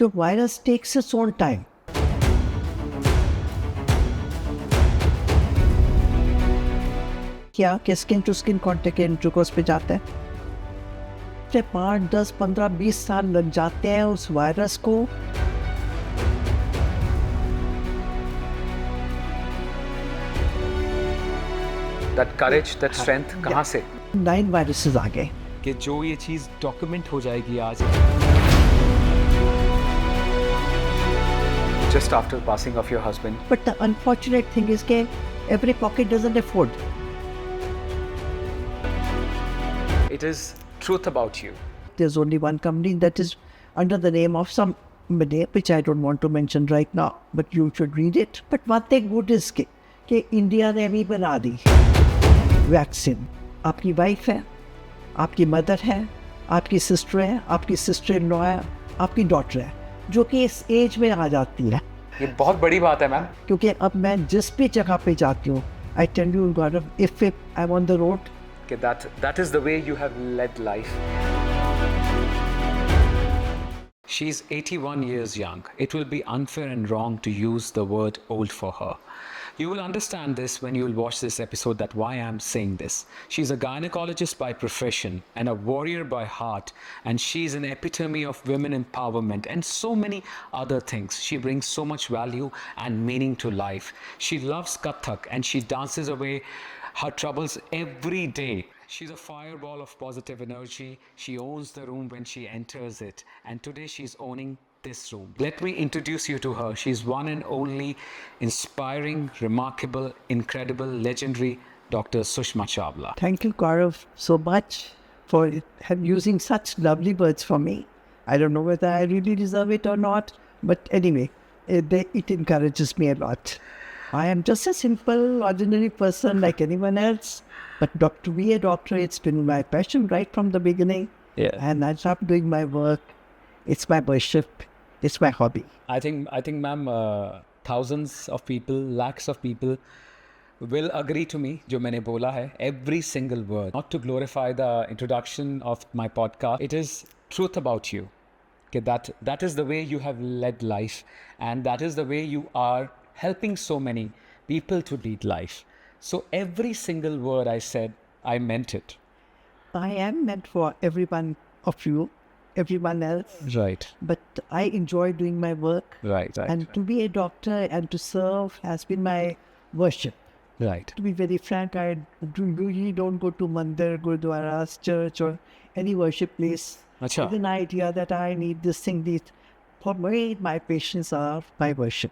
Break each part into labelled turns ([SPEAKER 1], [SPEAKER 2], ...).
[SPEAKER 1] the virus takes its own time. क्या कि skin to skin contact intercourse पे जाते हैं, 5, 10, 15, 20 साल लग जाते हैं उस वायरस को
[SPEAKER 2] That courage, that strength, कहाँ से?
[SPEAKER 1] 9 वायरसेस आ गए
[SPEAKER 2] कि जो ये चीज़ डॉक्यूमेंट हो जाएगी आज just after passing of your husband.
[SPEAKER 1] But the unfortunate thing is that every pocket doesn't afford.
[SPEAKER 2] It is truth about you.
[SPEAKER 1] There's only one company that is under the name of some name which I don't want to mention right now, but you should read it. But one thing good is कि India ने भी बना दी vaccine. आपकी wife है, आपकी mother है, आपकी sister है, आपकी सिस्टर इन लॉ है, आपकी डॉटर है, जो कि इस एज में आ जाती है.
[SPEAKER 2] ये बहुत बड़ी बात है मैम.
[SPEAKER 1] क्योंकि अब मैं जिस भी जगह पे जाती हूँ, I tell you, Gaurav, if I'm on the road,
[SPEAKER 2] कि that is the way you have led life. She's 81 years young. It will be unfair and wrong to use the word old for her. You will understand this when you will watch this episode, that why I'm saying this. She's a gynecologist by profession and a warrior by heart, and she's an epitome of women empowerment and so many other things. She brings so much value and meaning to life. She loves Kathak and she dances away her troubles every day. She's a fireball of positive energy. She owns the room when she enters it, and today she's owning this room. Let me introduce you to her. She's one and only inspiring, remarkable, incredible, legendary Dr. Sushma Chawla.
[SPEAKER 1] Thank you, Gaurav, so much for using such lovely words for me. I don't know whether I really deserve it or not, but anyway, it encourages me a lot. I am just a simple, ordinary person like anyone else, but to be a doctor, it's been my passion right from the beginning.
[SPEAKER 2] Yeah.
[SPEAKER 1] And I love doing my work. It's my worship. It's my hobby.
[SPEAKER 2] I think, ma'am, thousands of people, lakhs of people will agree to me, जो मैंने बोला है, every single word. Not to glorify the introduction of my podcast, it is truth about you. Okay, that is the way you have led life, and that is the way you are helping so many people to lead life. So every single word I said, I meant it.
[SPEAKER 1] I am meant for everyone of you, everyone else.
[SPEAKER 2] Right.
[SPEAKER 1] But I enjoy doing my work.
[SPEAKER 2] Right.
[SPEAKER 1] And to be a doctor and to serve has been my worship.
[SPEAKER 2] Right.
[SPEAKER 1] To be very frank, I usually don't go to mandir, gurdwaras, church or any worship place
[SPEAKER 2] Achha.
[SPEAKER 1] with an idea that I need this thing. For me, my patients are my worship.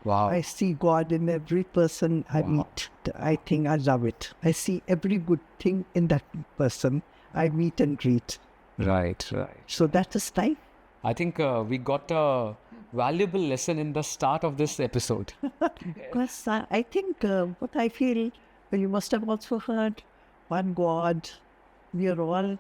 [SPEAKER 2] Wow.
[SPEAKER 1] I see God in every person I meet. I think I love it. I see every good thing in that person I meet and greet.
[SPEAKER 2] Right.
[SPEAKER 1] So that is life.
[SPEAKER 2] I think we got a valuable lesson in the start of this episode.
[SPEAKER 1] Because I think what I feel, you must have also heard, one God, we are all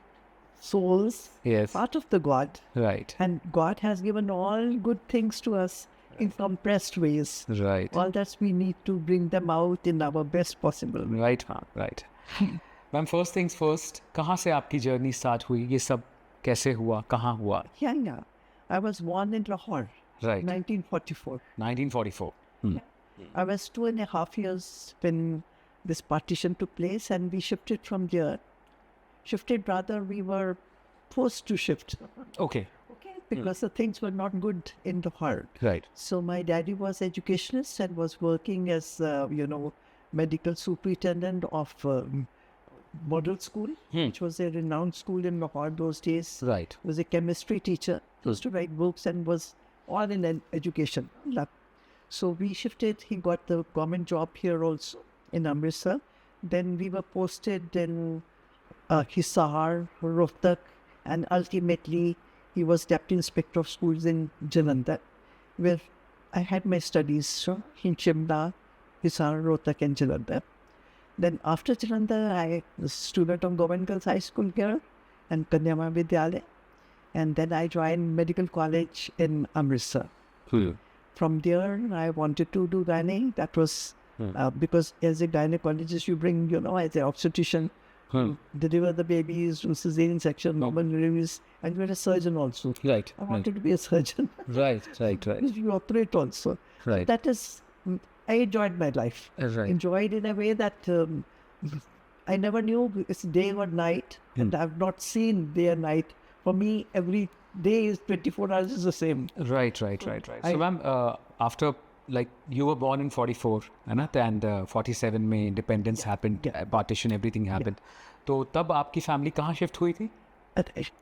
[SPEAKER 1] souls,
[SPEAKER 2] Yes.
[SPEAKER 1] part of the God.
[SPEAKER 2] Right.
[SPEAKER 1] And God has given all good things to us in compressed ways.
[SPEAKER 2] Right.
[SPEAKER 1] All that we need to bring them out in our best possible way.
[SPEAKER 2] Right, हाँ, right. Ma'am, first things first, कहाँ से आपकी journey start हुई? ये सब कैसे हुआ? कहाँ हुआ?
[SPEAKER 1] Yeah. I was born in Lahore,
[SPEAKER 2] Right.
[SPEAKER 1] 1944.
[SPEAKER 2] 1944.
[SPEAKER 1] I was 2.5 years when this partition took place, and we shifted from there. We were forced to shift.
[SPEAKER 2] Okay.
[SPEAKER 1] Because the things were not good in Lahore.
[SPEAKER 2] Right.
[SPEAKER 1] So my daddy was educationist and was working as, medical superintendent of model school, which was a renowned school in Lahore those days.
[SPEAKER 2] Right.
[SPEAKER 1] He was a chemistry teacher, used to write books and was all in education. So we shifted. He got the government job here also in Amritsar. Then we were posted in Hisar, Rohtak, and ultimately he was Deputy Inspector of Schools in Jalandhar, where I had my studies in Shimla, Hisar, Rohtak, and Jalandhar. Then after Jalandhar, I was a student of Government Girls High School here and Kanya Mahavidyalaya. And then I joined medical college in Amritsar. From there, I wanted to do gynae. That was because as a gynecologist, you bring, as an obstetrician, deliver the babies, do cesarean section, normal deliveries, and you're a surgeon also.
[SPEAKER 2] Right.
[SPEAKER 1] I wanted to be a surgeon.
[SPEAKER 2] Right.
[SPEAKER 1] Because you operate also.
[SPEAKER 2] Right.
[SPEAKER 1] That is, I enjoyed my life.
[SPEAKER 2] Right.
[SPEAKER 1] Enjoyed in a way that I never knew it's day or night, and I've not seen day or night. For me, every day is 24 hours is the same.
[SPEAKER 2] Right. So ma'am, after like you were born in 44, है ना? And 47 में independence happened, partition, everything happened. तो तब आपकी family कहाँ shift हुई थी?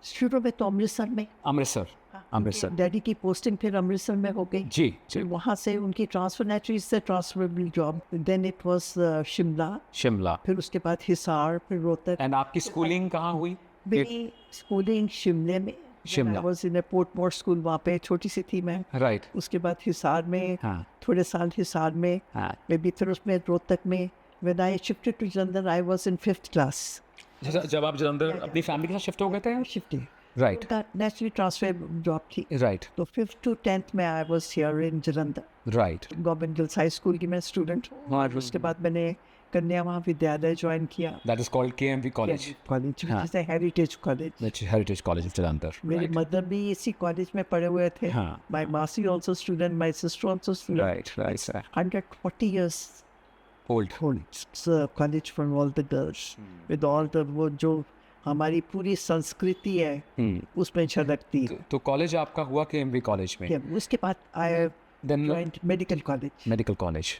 [SPEAKER 1] शुरू में तो अमृतसर में,
[SPEAKER 2] अमृतसर।
[SPEAKER 1] डैडी की पोस्टिंग फिर अमृतसर में हो गई।
[SPEAKER 2] जी।
[SPEAKER 1] फिर वहाँ से उनकी ट्रांसफर नेचुरली से transferable job, then it was Shimla, फिर उसके बाद हिसार, फिर रोहतक।
[SPEAKER 2] एंड आपकी स्कूलिंग कहाँ हुई?
[SPEAKER 1] मेरी स्कूलिंग शिमले में,
[SPEAKER 2] Shimla.
[SPEAKER 1] Was in Portmore school, वहाँ पे छोटी सी थी मैं।
[SPEAKER 2] राइट।
[SPEAKER 1] उसके बाद हिसार में,
[SPEAKER 2] हाँ।
[SPEAKER 1] थोड़े साल हिसार में, मे बी फिर उसमें रोहतक में। When I shifted to Jalandhar I was in 5th class.
[SPEAKER 2] जब आप जलंधर अपनी फैमिली के साथ शिफ्ट हो गए थे?
[SPEAKER 1] Shifting,
[SPEAKER 2] right.
[SPEAKER 1] Naturally transfer job थी।
[SPEAKER 2] राइट।
[SPEAKER 1] तो 5th to 10th में I was here in Jalandhar.
[SPEAKER 2] Right.
[SPEAKER 1] Government girls high school की मैं स्टूडेंट हूँ, और उसके बाद मैंने कन्या महाविद्यालय ज्वाइन किया।
[SPEAKER 2] That is called KMV college.
[SPEAKER 1] College
[SPEAKER 2] हाँ।
[SPEAKER 1] जैसे heritage college.
[SPEAKER 2] Heritage college of Jalandhar.
[SPEAKER 1] मेरी मदर भी इसी कॉलेज में पढ़े हुए थे।
[SPEAKER 2] हाँ।
[SPEAKER 1] माय मासी also student, my sister also student.
[SPEAKER 2] Right sir.
[SPEAKER 1] 140 years
[SPEAKER 2] old.
[SPEAKER 1] It's a college for all the girls, with all the वो जो हमारी पूरी संस्कृति है उसमें झलकती है।
[SPEAKER 2] तो कॉलेज आपका हुआ KMV कॉलेज में?
[SPEAKER 1] उसके बाद आई
[SPEAKER 2] Then
[SPEAKER 1] joined medical college.
[SPEAKER 2] Medical college.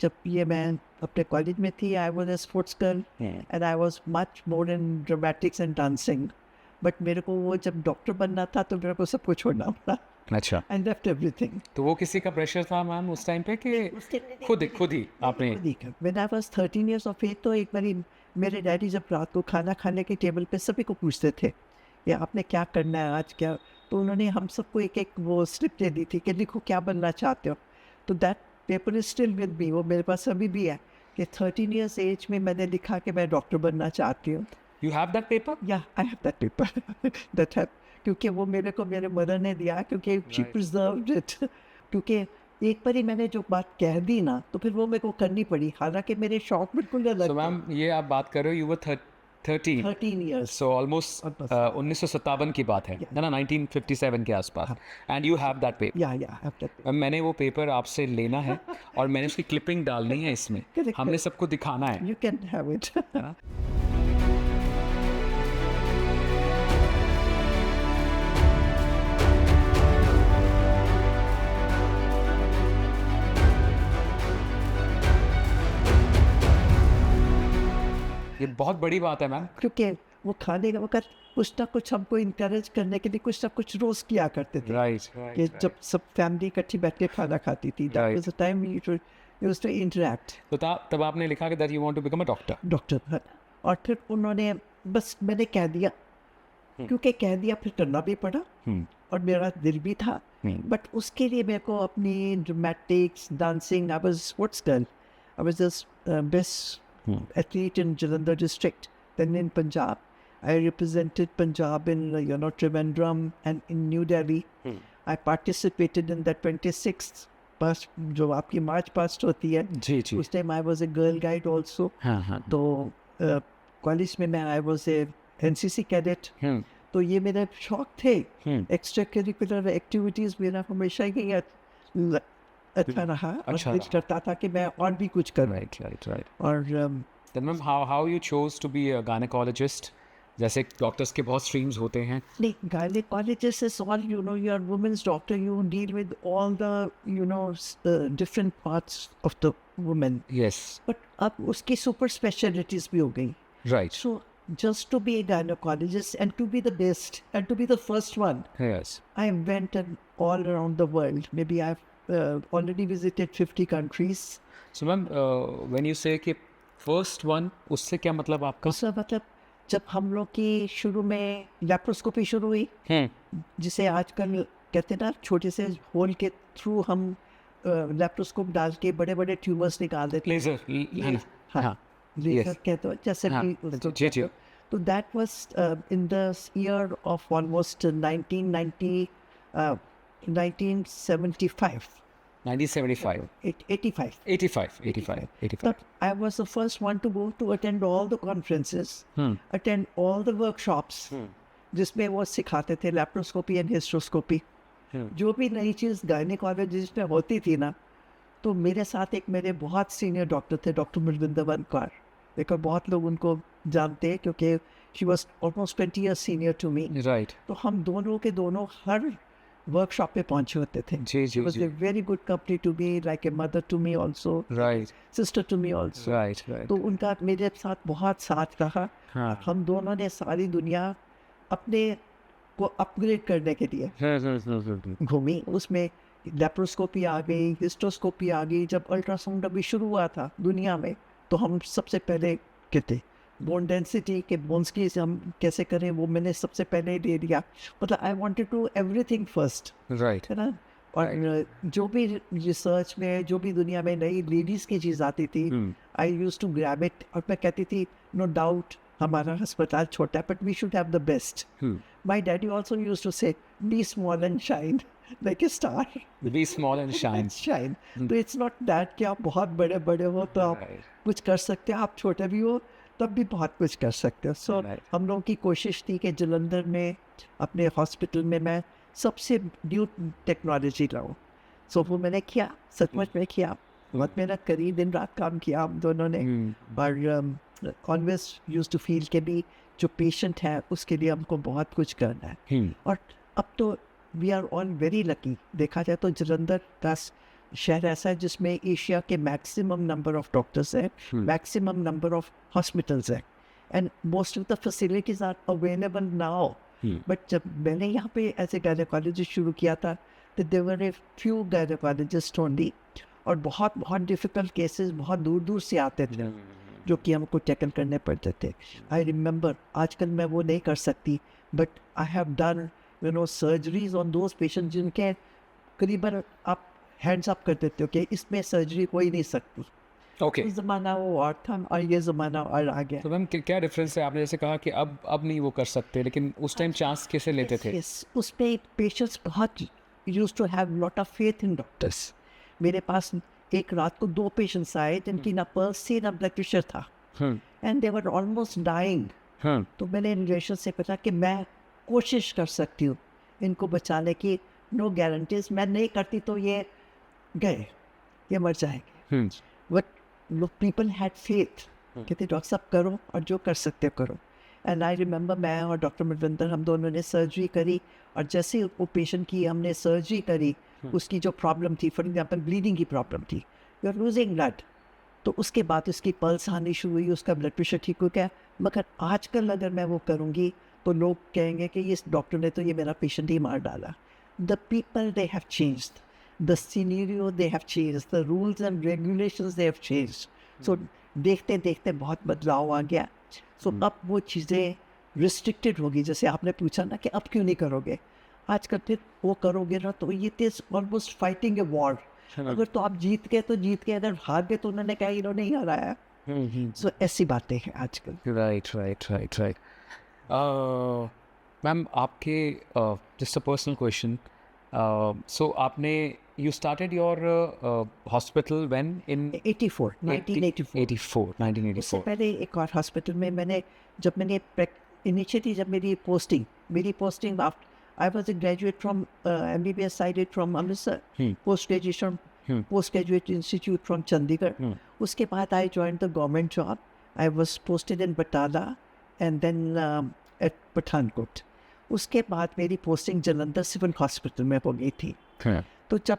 [SPEAKER 1] जब ये मैं अपने कॉलेज में थी, आई was a sports girl and I was much more in dramatics and dancing, but मेरे को वो जब डॉक्टर बनना था तो मेरे को सब कुछ छोड़ना पड़ा।
[SPEAKER 2] अच्छा।
[SPEAKER 1] I left everything.
[SPEAKER 2] तो वो किसी का प्रेशर था मैम उस टाइम पे कि खुद ही आपने?
[SPEAKER 1] When I was 13 years of age, तो एक बारी मेरे डैडी जब रात को खाना खाने के टेबल पे सभी को पूछते थे ये आपने क्या करना है आज, क्या, तो उन्होंने हम सबको एक एक वो स्लिप दे दी थी कि लिखो क्या बनना चाहते हो। तो that paper is still with me, वो मेरे पास अभी भी है कि 13 years एज में मैंने लिखा कि मैं डॉक्टर बनना चाहती हूँ।
[SPEAKER 2] You have that paper?
[SPEAKER 1] या I have that paper that have, क्योंकि वो मेरे को मेरे मदर ने दिया, क्योंकि शी प्रिजर्व्ड इट। क्योंकि एक बार ही मैंने जो बात कह दी ना तो फिर वो मेरे को करनी पड़ी, हालांकि मेरे शौक बिल्कुल अलग।
[SPEAKER 2] तो मैम ये आप बात कर रहे हो, you were 13
[SPEAKER 1] years,
[SPEAKER 2] so almost 1957 की बात है ना, 1957 के आसपास। And you have that paper?
[SPEAKER 1] या
[SPEAKER 2] मैंने वो पेपर आपसे लेना है और मैंने उसकी क्लिपिंग डालनी है इसमें, हमने सबको दिखाना है।
[SPEAKER 1] You can have it.
[SPEAKER 2] ये बहुत बड़ी बात है मैम।
[SPEAKER 1] क्योंकि वो खाने का वक्त कुछ ना कुछ हमको इंकरेज करने के लिए कुछ ना कुछ रोज किया करते थे। कि जब सब फैमिली इकट्ठी बैठ के खाना खाती थी, that was the time we used to interact.
[SPEAKER 2] तो तब आपने लिखा कि that you want to become a doctor.
[SPEAKER 1] और फिर उन्होंने बस मैंने कह दिया, क्योंकि कह दिया फिर करना भी पड़ा, और मेरा दिल भी था। बट उसके लिए मेरे को अपनी dramatics, dancing, I was sports girl, I was just best athlete in Jalandhar district. Then in Punjab, I represented Punjab in Trivandrum and in New Delhi. I participated in the 26th past जो आपकी march past होती है।
[SPEAKER 2] जी।
[SPEAKER 1] उस time I was a girl guide also.
[SPEAKER 2] हाँ।
[SPEAKER 1] तो college में मैं I was a NCC cadet. तो ये मेरे शौक थे। एक्स्ट्रा करिकुलर एक्टिविटीज मेरा हमेशा ही अच्छा रहा, और दिल करता था कि मैं और भी कुछ करूं।
[SPEAKER 2] राइट।
[SPEAKER 1] और
[SPEAKER 2] then ma'am how you chose to be a gynaecologist? जैसे डॉक्टर्स के बहुत स्ट्रीम्स होते हैं।
[SPEAKER 1] नहीं, gynaecologist is all you are women's doctor, you deal with all the different parts of the women.
[SPEAKER 2] Yes.
[SPEAKER 1] But अब उसकी super specialities भी हो गई।
[SPEAKER 2] Right.
[SPEAKER 1] So just to be a gynecologist and to be the best and to be the first one,
[SPEAKER 2] yes,
[SPEAKER 1] I went all around the world. Maybe I've already visited 50 countries.
[SPEAKER 2] So ma'am, when you say कि first one, उससे क्या मतलब आपका?
[SPEAKER 1] उसका मतलब जब हम लोग की शुरू में लेप्रोस्कोपी शुरू हुई, जिसे आजकल कहते हैं ना, छोटे से होल के थ्रू हम लेप्रोस्कोप डाल के बड़े बड़े ट्यूमर्स निकाल देते।
[SPEAKER 2] लेजर। हाँ।
[SPEAKER 1] लेजर कहते हो, जैसे
[SPEAKER 2] जी।
[SPEAKER 1] तो that was in the year of almost 1975।
[SPEAKER 2] 1975.
[SPEAKER 1] 85.
[SPEAKER 2] 85.
[SPEAKER 1] But I was the first one to go to attend all the conferences, attend all the workshops, जिसमें वो सिखाते थे लेप्रोस्कोपी एंड हिस्ट्रोस्कोपी. जो भी नई चीज़ गायनेकोलॉजिस्ट में होती थी ना, तो मेरे साथ एक मेरे बहुत सीनियर डॉक्टर थे, डॉक्टर मिलविंदर वनकार. देखो बहुत लोग उनको जानते हैं क्योंकि she was almost 20 years senior to me.
[SPEAKER 2] Right.
[SPEAKER 1] तो हम दोनों के दोनों हर वर्कशॉप पे पहुंचे होते थे.
[SPEAKER 2] जी.
[SPEAKER 1] Was a very good company to me, like a mother to me also,
[SPEAKER 2] Right.
[SPEAKER 1] Sister to me also.
[SPEAKER 2] Right.
[SPEAKER 1] तो उनका मेरे साथ बहुत साथ रहा.
[SPEAKER 2] हाँ.
[SPEAKER 1] हम दोनों ने सारी दुनिया अपने को अपग्रेड करने के लिए घूमी. उसमें लेप्रोस्कोपी आ गई, हिस्टोस्कोपी आ गई. जब अल्ट्रासाउंड अभी शुरू हुआ था दुनिया में, तो हम सबसे पहले के थे. बोन डेंसिटी के बोन्स की हम कैसे करें वो मैंने सबसे पहले ले लिया. मतलब I wanted to everything first,
[SPEAKER 2] Right.
[SPEAKER 1] है ना. और जो भी रिसर्च में, जो भी दुनिया में नई लेडीज़ की चीज़ आती थी, I use to grab it. और मैं कहती थी नो डाउट हमारा अस्पताल छोटा है but we should have the best. My daddy also use to say be small and shine like a star.
[SPEAKER 2] Be small and shine.
[SPEAKER 1] Shine. तो it's not that कि आप बहुत बड़े बड़े हो तो आप
[SPEAKER 2] Right.
[SPEAKER 1] कुछ कर सकते हो, आप छोटे भी हो तब भी बहुत कुछ कर सकते हो. सो
[SPEAKER 2] Right.
[SPEAKER 1] हम लोगों की कोशिश थी कि जलंधर में अपने हॉस्पिटल में मैं सबसे न्यू टेक्नोलॉजी लाऊं. सो वो मैंने किया, सचमुच में किया. बहुत मेहनत करी, दिन रात काम किया हम दोनों ने. और ऑलवेज यूज टू फील के भी जो पेशेंट है उसके लिए हमको बहुत कुछ करना है. और अब तो we are all very lucky. देखा जाए तो जलंधर का शहर ऐसा है जिसमें एशिया के मैक्सिमम नंबर ऑफ डॉक्टर्स है, मैक्सिमम नंबर ऑफ हॉस्पिटल्स है, and most of the facilities are available now. But जब मैंने यहाँ पे एज ए गायनेकोलॉजिस्ट शुरू किया था तो देवर ए फ्यू गायनेकोलॉजिस्ट ओनली. और बहुत बहुत डिफ़िकल्ट केसेस बहुत दूर दूर से आते थे जो कि हमको टैकल करने पड़ते थे. आई रिमेंबर, आजकल मैं वो नहीं कर सकती, but I have done surgeries on those patient जिनके करीबन आप हैंड्स अप कर देते हो कि इसमें सर्जरी हो ही नहीं सकती.
[SPEAKER 2] Okay.
[SPEAKER 1] उस ज़माना वो और था और ये ज़माना और आ गया.
[SPEAKER 2] तो मैम क्या डिफरेंस है? आपने जैसे कहा कि अब नहीं वो कर सकते, लेकिन उस टाइम चांस कैसे लेते थे?
[SPEAKER 1] Yes, उसमें पेशेंट्स बहुत used to have lot of faith in doctors. मेरे पास एक रात को 2 पेशेंट्स आए जिनकी ना पल्स थी ना ब्लड प्रेशर था, and they were almost dying. तो मैंने रिलेशन से पूछा कि मैं कोशिश कर सकती हूँ इनको बचाने की. नो गारंटीज, मैं नहीं करती तो ये गए, ये मर जाएंगे. बट लोग पीपल हैड फेथ, कहते डॉक्टर साहब करो और जो कर सकते हो करो. एंड आई रिमेंबर मैं और डॉक्टर मिलविंदर हम दोनों ने सर्जरी करी. और जैसे ही वो पेशेंट की हमने सर्जरी करी, उसकी जो प्रॉब्लम थी, फॉर एग्जाम्पल ब्लीडिंग की प्रॉब्लम थी, यू आर लूजिंग ब्लड, तो उसके बाद उसकी पल्स आनी शुरू हुई, उसका ब्लड प्रेशर ठीक हो गया. मगर आजकल अगर मैं वो करूँगी तो लोग कहेंगे कि इस डॉक्टर ने तो ये मेरा पेशेंट ही मार डाला. The people they have changed, the scenario they have changed, the rules and regulations they have changed. So देखते देखते बहुत बदलाव आ गया. So अब वो चीज़ें restricted होगी. जैसे आपने पूछा ना कि अब क्यों नहीं करोगे, आजकल फिर वो करोगे ना तो ये is almost fighting a war. अगर तो आप जीत गए तो जीत गए, अगर हार गए तो उन्होंने कहा इन्होंने ही हराया. सो ऐसी बातें हैं आजकल.
[SPEAKER 2] राइट. मैम आपके जस्ट अ पर्सनल क्वेश्चन, सो आपने you started your hospital when in
[SPEAKER 1] 84, 1984.
[SPEAKER 2] 1984.
[SPEAKER 1] उससे पहले एक और हॉस्पिटल में जब मैंने इनिशियली जब मेरी posting I was a graduate from MBBS I did from Amritsar, post graduate institute from Chandigarh. उसके बाद I joined the government job. I was posted in Batala and then at Pathankot. उसके बाद मेरी पोस्टिंग जलंधर सिविल हॉस्पिटल में हो गई थी. तो जब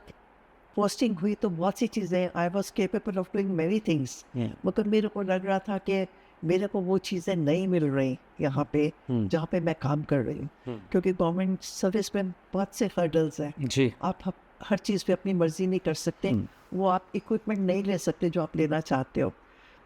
[SPEAKER 1] पोस्टिंग हुई तो बहुत सी चीज़ें, I was capable of doing many things, मगर मेरे को लग रहा था कि मेरे को वो चीज़ें नहीं मिल रही यहाँ पे जहाँ पे मैं काम कर रही हूँ. क्योंकि गवर्नमेंट सर्विस में बहुत से हर्डल्स हैं
[SPEAKER 2] जी.
[SPEAKER 1] आप हर चीज़ पे अपनी मर्जी नहीं कर सकते. वो आप इक्विपमेंट नहीं ले सकते जो आप लेना चाहते हो.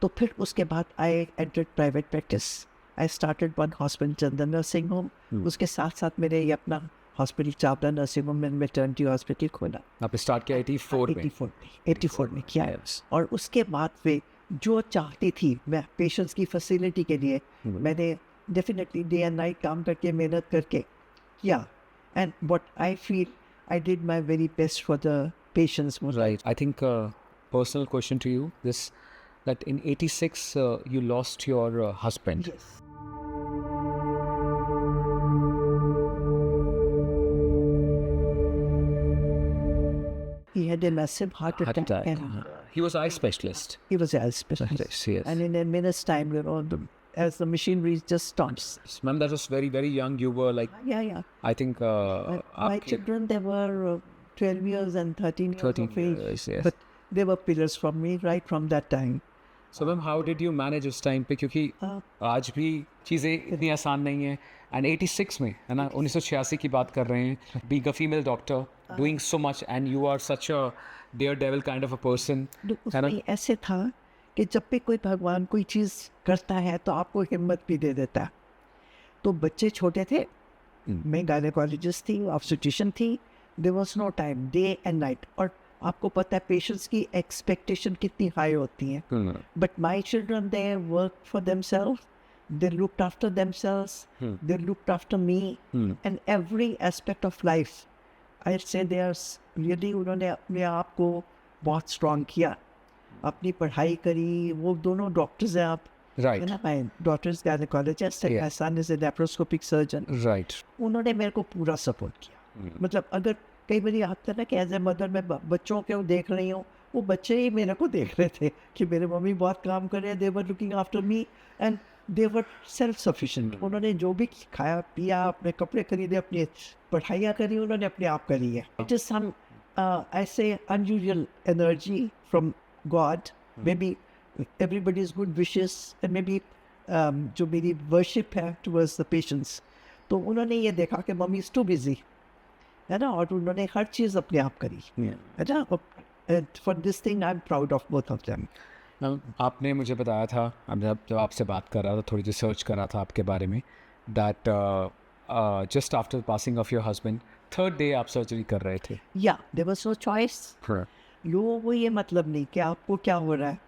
[SPEAKER 1] तो फिर उसके बाद I entered private practice. I started one hospital Chandan nursing home. उसके साथ साथ मेरे ये अपना hospital Chawla nursing home and maternity hospital खोला.
[SPEAKER 2] आपने स्टार्ट किया
[SPEAKER 1] 84 में किया है. और उसके बाद वे जो चाहती थी मैं पेशेंट्स की फैसिलिटी के लिए, मैंने डेफिनेटली डे एंड नाइट काम करके मेहनत करके किया. And what I feel I did my very best for the patience more.
[SPEAKER 2] Right. I think personal question to you, this that in 86 you lost your husband.
[SPEAKER 1] Yes. He had a massive heart attack, and
[SPEAKER 2] He was eye specialist.
[SPEAKER 1] he was a specialist.
[SPEAKER 2] Yes.
[SPEAKER 1] And in a minute's time, as the machinery just stops.
[SPEAKER 2] Ma'am, that was very, very young. You were like,
[SPEAKER 1] Yeah.
[SPEAKER 2] I think,
[SPEAKER 1] My
[SPEAKER 2] आपके
[SPEAKER 1] children, they were 12 years and 13 years
[SPEAKER 2] 13
[SPEAKER 1] of age.
[SPEAKER 2] years, yes.
[SPEAKER 1] But they were pillars for me right from that time.
[SPEAKER 2] So ma'am, how did you manage उस time पे, क्योंकि आज भी चीज़ें इतनी आसान नहीं है, एंड 86 में है ना, 1986 की बात कर रहे हैं, being a female doctor, doing so much, and you are such a daredevil kind of a person, है ना?
[SPEAKER 1] उसमें ऐसे था कि जब भी कोई भगवान कोई चीज़ करता है तो आपको हिम्मत भी दे देता है। तो बच्चे छोटे थे, मैं गायनेकोलॉजिस्ट थी, ऑब्स्टेट्रिशियन थी, there was no time, day and night. और आपको पता है पेशेंट्स की एक्सपेक्टेशन कितनी हाई होती है। But my children, they worked for themselves. They looked after themselves. They looked after me. And every aspect of life, I'd say they are really, उन्होंने अपने आप को बहुत स्ट्रॉन्ग किया, अपनी पढ़ाई करी। वो दोनों डॉक्टर्स हैं आप,
[SPEAKER 2] Right.
[SPEAKER 1] है ना? My daughter is gynecologist and
[SPEAKER 2] Yeah.
[SPEAKER 1] my son is a laparoscopic surgeon.
[SPEAKER 2] Right.
[SPEAKER 1] उन्होंने मेरे को पूरा सपोर्ट किया। मतलब अगर कई बार आता है ना कि एज ए मदर मैं बच्चों को देख रही हूँ, वो बच्चे ही मेरे को देख रहे थे कि मेरे मम्मी बहुत काम कर रहे हैं, they were looking after me and they were self sufficient. उन्होंने जो भी खाया पिया, अपने कपड़े खरीदे, अपनी पढ़ाइयाँ करी, उन्होंने अपने आप करी है। इट इज़ सम ऐसे unusual energy from God, may be everybody's good wishes and maybe जो मेरी वर्शिप है टुवर्ड्स द पेशेंट्स, तो उन्होंने ये देखा कि मम्मी इज़ टू बिजी, है ना, और उन्होंने हर चीज़ अपने आप करी, है ना। For this thing I am proud of both of them.
[SPEAKER 2] Ma'am, आपने मुझे बताया था, अब जब आपसे बात कर रहा था, थोड़ी रिसर्च कर रहा था आपके बारे में, that just after passing of your husband, third day आप सर्जरी कर रहे थे।
[SPEAKER 1] या देयर वाज नो चॉइस। लोगों को ये मतलब नहीं कि आपको क्या हो रहा है,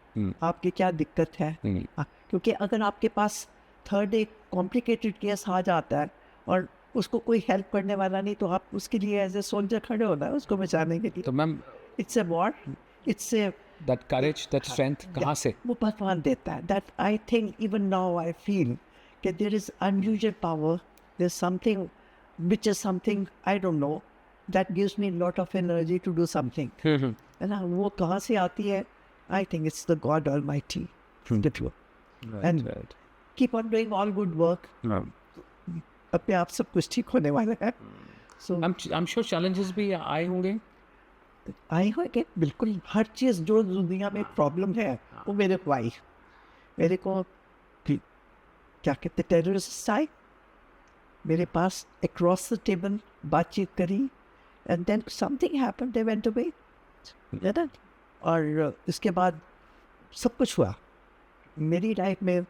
[SPEAKER 1] आपकी क्या दिक्कत है। क्योंकि अगर आपके पास थर्ड एक कॉम्प्लिकेटेड केस आ जाता है और उसको कोई हेल्प करने वाला नहीं, तो आप उसके लिए एज ए सोल्जर खड़े होना है उसको बचाने के लिए।
[SPEAKER 2] तो ma'am,
[SPEAKER 1] it's a war, it's a
[SPEAKER 2] that courage, that strength कहाँ से?
[SPEAKER 1] वो भगवान देता है। That I think even now I feel कि there is unusual power, there is something which is something I don't know that gives me a lot of energy to do something. है ना, वो कहाँ से आती है? I think it's the God Almighty. The truth. And keep on doing all good work. अपने आप सब कुछ ठीक होने वाला है। So
[SPEAKER 2] I'm sure challenges भी आए होंगे।
[SPEAKER 1] आए होंगे, बिल्कुल। हर चीज़ जो दुनिया में प्रॉब्लम है वो मेरे को आई। मेरे को क्या कहते, टेररिस्ट आए मेरे पास, अक्रॉस द टेबल बातचीत करी, and then something happened, they went away, है ना। और इसके बाद सब कुछ हुआ मेरी लाइफ में।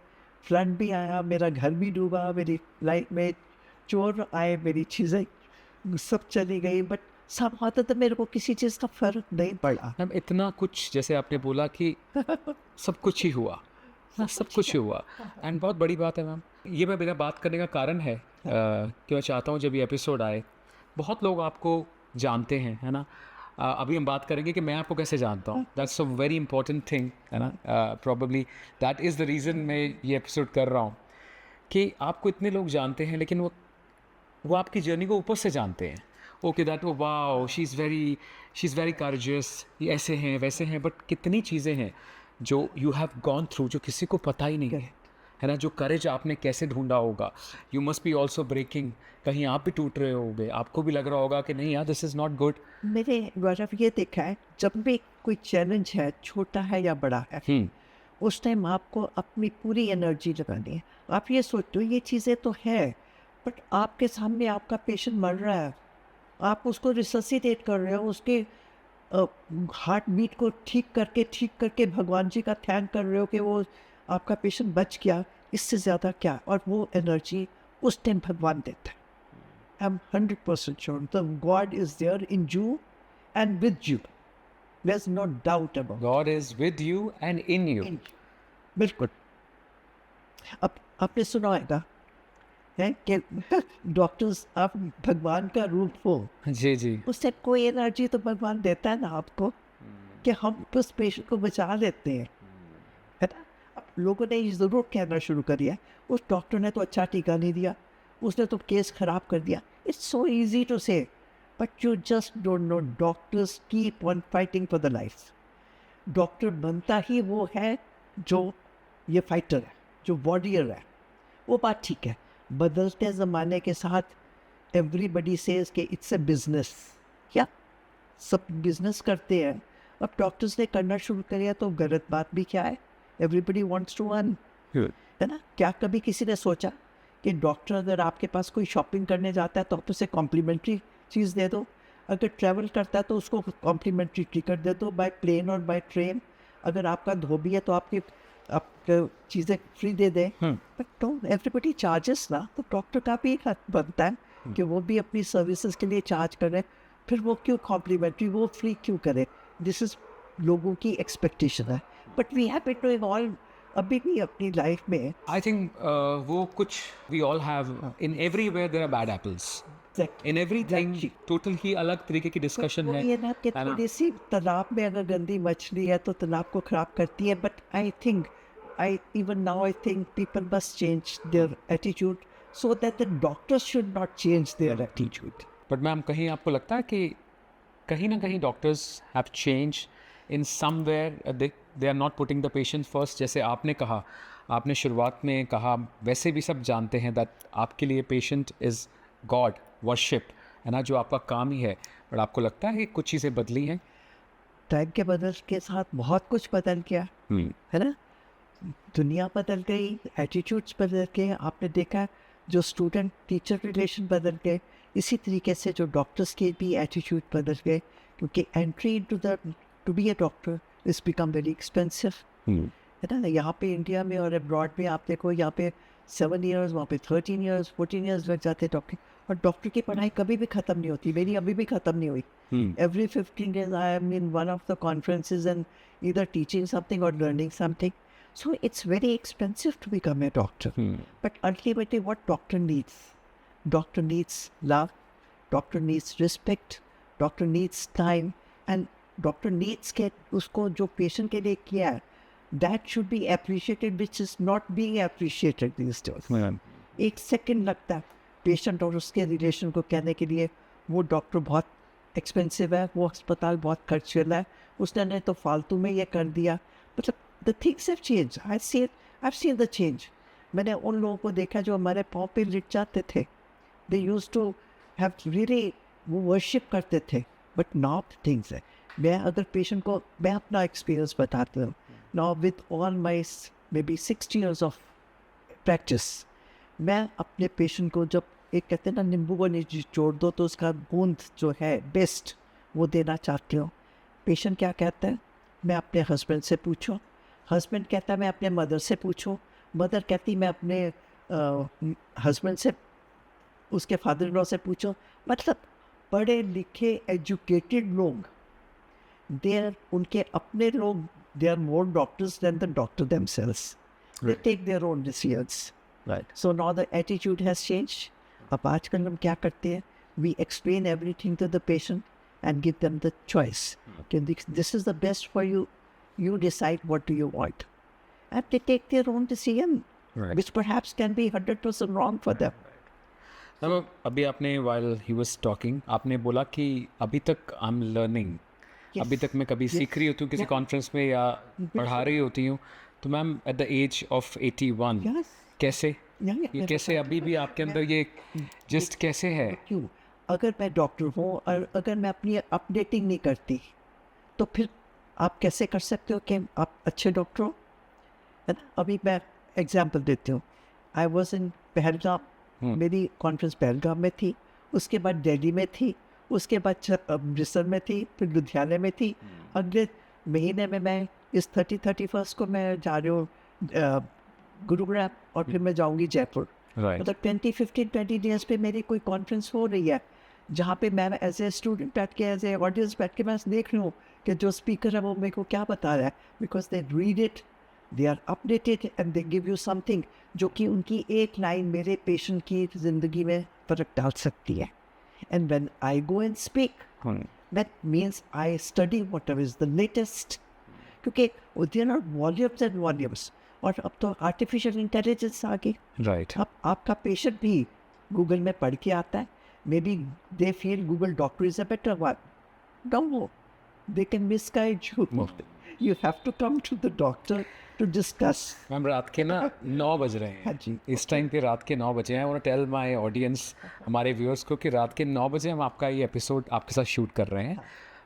[SPEAKER 1] फ्लड भी आया, मेरा घर भी डूबा, मेरी लाइफ में चोर आए, मेरी चीज़ें सब चली गई, बट सब होता तो मेरे को किसी चीज़ का फ़र्क नहीं पड़ा।
[SPEAKER 2] मैम, इतना कुछ जैसे आपने बोला कि सब कुछ ही हुआ, हाँ, सब कुछ ही हुआ, एंड बहुत बड़ी बात है मैम। ये मैं मेरा बात करने का कारण है कि मैं चाहता हूँ जब ये एपिसोड आए, बहुत लोग आपको जानते हैं, है ना। अभी हम बात करेंगे कि मैं आपको कैसे जानता हूँ, that's a very important thing, है ना। Probably that is the reason मैं ये एपिसोड कर रहा हूँ कि आपको इतने लोग जानते हैं, लेकिन वो आपकी जर्नी को ऊपर से जानते हैं। ओके, दैट वो wow, she is very courageous, ये ऐसे हैं वैसे हैं, बट कितनी चीज़ें हैं जो यू हैव गॉन थ्रू जो किसी को पता ही नहीं है ना। जो करेज आपने कैसे ढूंढा होगा, you must be also breaking, कहीं आप भी टूट रहे होगे, आपको भी लग रहा होगा कि नहीं यार, दिस इज़ नॉट गुड।
[SPEAKER 1] मैंने गौरव ये देखा है, जब भी कोई चैलेंज है, छोटा है या बड़ा है, उस टाइम आपको अपनी पूरी एनर्जी लगानी है। आप ये सोचते हो ये चीज़ें तो है, बट आपके सामने आपका पेशेंट मर रहा है, आप उसको रिससिटेट कर रहे हो, उसके हार्ट बीट को ठीक करके भगवान जी का थैंक कर रहे हो कि वो आपका पेशेंट बच गया। इससे ज़्यादा क्या? और वो एनर्जी उस टाइम भगवान देता है। I am 100% sure the God is there in you and with you, there is no doubt about.
[SPEAKER 2] God is with you and in you.
[SPEAKER 1] बिल्कुल। अब आपने सुना होगा है कि डॉक्टर्स आप भगवान का रूप हो,
[SPEAKER 2] जी जी।
[SPEAKER 1] उससे कोई एनर्जी तो भगवान देता है ना आपको कि हम उस पेशेंट को बचा लेते हैं, है ना। अब लोगों ने ये ज़रूर कहना शुरू कर दिया उस डॉक्टर ने तो अच्छा टीका नहीं दिया, उसने तो केस खराब कर दिया। इट्स सो इजी टू से, but you just don't know doctors keep on fighting for the life. Doctor बनता ही वो है जो ये फाइटर है, जो वॉरियर है। वो बात ठीक है, बदलते ज़माने के साथ एवरीबडी सेज कि इट्स अ बिजनेस, क्या सब बिजनेस करते हैं। अब डॉक्टर्स ने करना शुरू कर दिया तो गलत बात भी क्या है, एवरीबडी वांट्स टू अर्न, है ना। क्या कभी किसी ने सोचा कि डॉक्टर अगर आपके पास कोई शॉपिंग करने जाता है तो आप उसे कॉम्प्लीमेंट्री चीज़ दे दो, अगर ट्रैवल करता है तो उसको कॉम्प्लीमेंट्री टिकट दे दो बाय प्लेन और बाय ट्रेन, अगर आपका धोबी है तो आपकी चीज़ें फ्री दे दें। बट डोंट एवरीबडी चार्जेस ना, तो डॉक्टर का भी एक हक बनता है कि वो भी अपनी सर्विसेज के लिए चार्ज करें, फिर वो क्यों कॉम्प्लीमेंट्री, वो फ्री क्यों करें। दिस इज़ लोगों की एक्सपेक्टेशन है, but we have to evolve अभी भी अपनी लाइफ में।
[SPEAKER 2] आई थिंक वो कुछ we all have in everywhere there are bad apples in everything. Total ही अलग तरीके की डिस्कशन है।
[SPEAKER 1] ये ना कि
[SPEAKER 2] है ना?
[SPEAKER 1] थोड़ी सी तालाब में अगर गंदी मछली है तो तालाब को खराब करती है, but I even now I think people must change their attitude so that the doctors should not change their attitude.
[SPEAKER 2] But ma'am कहीं आपको लगता है कि कहीं ना कहीं doctors have change in somewhere, they are not putting the patient first. जैसे आपने कहा, आपने शुरुआत में कहा, वैसे भी सब जानते हैं दैट आपके लिए पेशेंट इज़ गॉड वर्शिप, है ना, जो आपका काम ही है। बट आपको लगता है कि कुछ चीज़ें बदली हैं?
[SPEAKER 1] टाइम के बदल के साथ बहुत कुछ बदल गया, है ना। दुनिया बदल गई, एटीट्यूड्स बदल गए, आपने देखा जो स्टूडेंट टीचर रिलेशन बदल गए, इसी तरीके से जो डॉक्टर्स के भी एटीट्यूड बदल गए, क्योंकि entry to be a doctor is become very expensive, है ना। यहाँ पे इंडिया में और अब्रॉड में आप देखो, यहाँ पे 7 years, वहाँ पे 13 years 14 years लग जाते हैं डॉक्टर, और डॉक्टर की पढ़ाई कभी भी ख़त्म नहीं होती। मेरी अभी भी ख़त्म नहीं हुई। Every 15 days I am in one of the conferences and either teaching something or learning something. So it's very expensive to become a doctor. But ultimately what doctor needs love, doctor needs respect, doctor needs time, and doctor needs के उसको जो patient के लिए किया है, that should be appreciated, which is not being appreciated these days. एक second लगता है पेशेंट और उसके रिलेशन को कहने के लिए वो डॉक्टर बहुत एक्सपेंसिव है, वो अस्पताल बहुत खर्चीला है, उसने नहीं तो फालतू में ये कर दिया। मतलब the things have change, I seen the change. मैंने उन लोगों को देखा जो हमारे पाँव पे लिट जाते थे, दे यूज टू हैव रियली, वो वर्शिप करते थे। बट नाउ थिंग्स है, मैं अगर पेशेंट को, मैं अपना एक्सपीरियंस बताता हूँ now with all my may be 60 years of practice, मैं अपने पेशेंट को जब एक कहते हैं ना नींबू को निचोड़ दो तो उसका बूंद जो है बेस्ट वो देना चाहती हूँ। पेशेंट क्या कहता है, मैं अपने हस्बैंड से पूछूं, हस्बैंड कहता है मैं अपने मदर से पूछूं, मदर कहती मैं अपने हस्बैंड से, उसके फादर इन लॉ से पूछूं। मतलब पढ़े लिखे एजुकेटेड लोग, उनके अपने लोग, they are more doctors than the doctor themselves, they take their own decisions.
[SPEAKER 2] Right.
[SPEAKER 1] So now the attitude has changed. अब आजकल हम क्या करते हैं, we explain everything to the patient and give them the choice. Okay, this is the best for you. You decide what do you want. And they take their own decision,
[SPEAKER 2] Right.
[SPEAKER 1] which perhaps can be 100% wrong for them.
[SPEAKER 2] तो अभी आपने while he was talking आपने बोला कि अभी तक I am learning,
[SPEAKER 1] Yes.
[SPEAKER 2] अभी तक मैं कभी सीख रही होती हूँ किसी कॉन्फ्रेंस में या पढ़ा रही होती हूँ। तो ma'am at the age of 81
[SPEAKER 1] Yes.
[SPEAKER 2] कैसे,
[SPEAKER 1] Yeah,
[SPEAKER 2] ये कैसे अभी भी आपके अंदर ये जिस्ट कैसे है?
[SPEAKER 1] क्यों, अगर मैं डॉक्टर हूँ और अगर मैं अपनी अपडेटिंग नहीं करती तो फिर आप कैसे कर सकते हो कि आप अच्छे डॉक्टर हो, है ना। अभी मैं एग्जांपल देती हूँ, आई वॉज इन पहलगाम, मेरी कॉन्फ्रेंस पहलगाम में थी, उसके बाद दिल्ली में थी, उसके बाद अमृतसर में थी, फिर लुधियाने में थी। अगले महीने में मैं इस 31 को मैं जा रही हूँ गुरुग्राम, और फिर मैं जाऊँगी जयपुर।
[SPEAKER 2] राइट।
[SPEAKER 1] मतलब 20 डेज पे मेरी कोई कॉन्फ्रेंस हो रही है जहाँ पे मैं एज ए स्टूडेंट बैठ के, एज ए ऑडियंस बैठ के मैं देख रही हूँ कि जो स्पीकर है वो मेरे को क्या बता रहा है, because they read it they are updated and they give you something जो कि उनकी एक लाइन मेरे पेशेंट की ज़िंदगी में फ़र्क डाल सकती है. And when I go and speak, that means I study whatever is the latest, क्योंकि there are volumes and volumes. और अब तो आर्टिफिशियल इंटेलिजेंस आ गई.
[SPEAKER 2] राइट.
[SPEAKER 1] अब आपका पेशेंट भी गूगल में पढ़ के आता है. May be they feel Google doctor is a better one. No, they can misguide you. You have to come to the doctor to discuss.
[SPEAKER 2] Ma'am रात के ना 9 बज रहे
[SPEAKER 1] हाँ
[SPEAKER 2] हैं.
[SPEAKER 1] जी.
[SPEAKER 2] इस टाइम पे रात के 9 बजे हैं. I want to tell my audience, हमारे व्यूअर्स को, कि रात के 9 बजे हम आपका ये एपिसोड आपके साथ शूट कर रहे हैं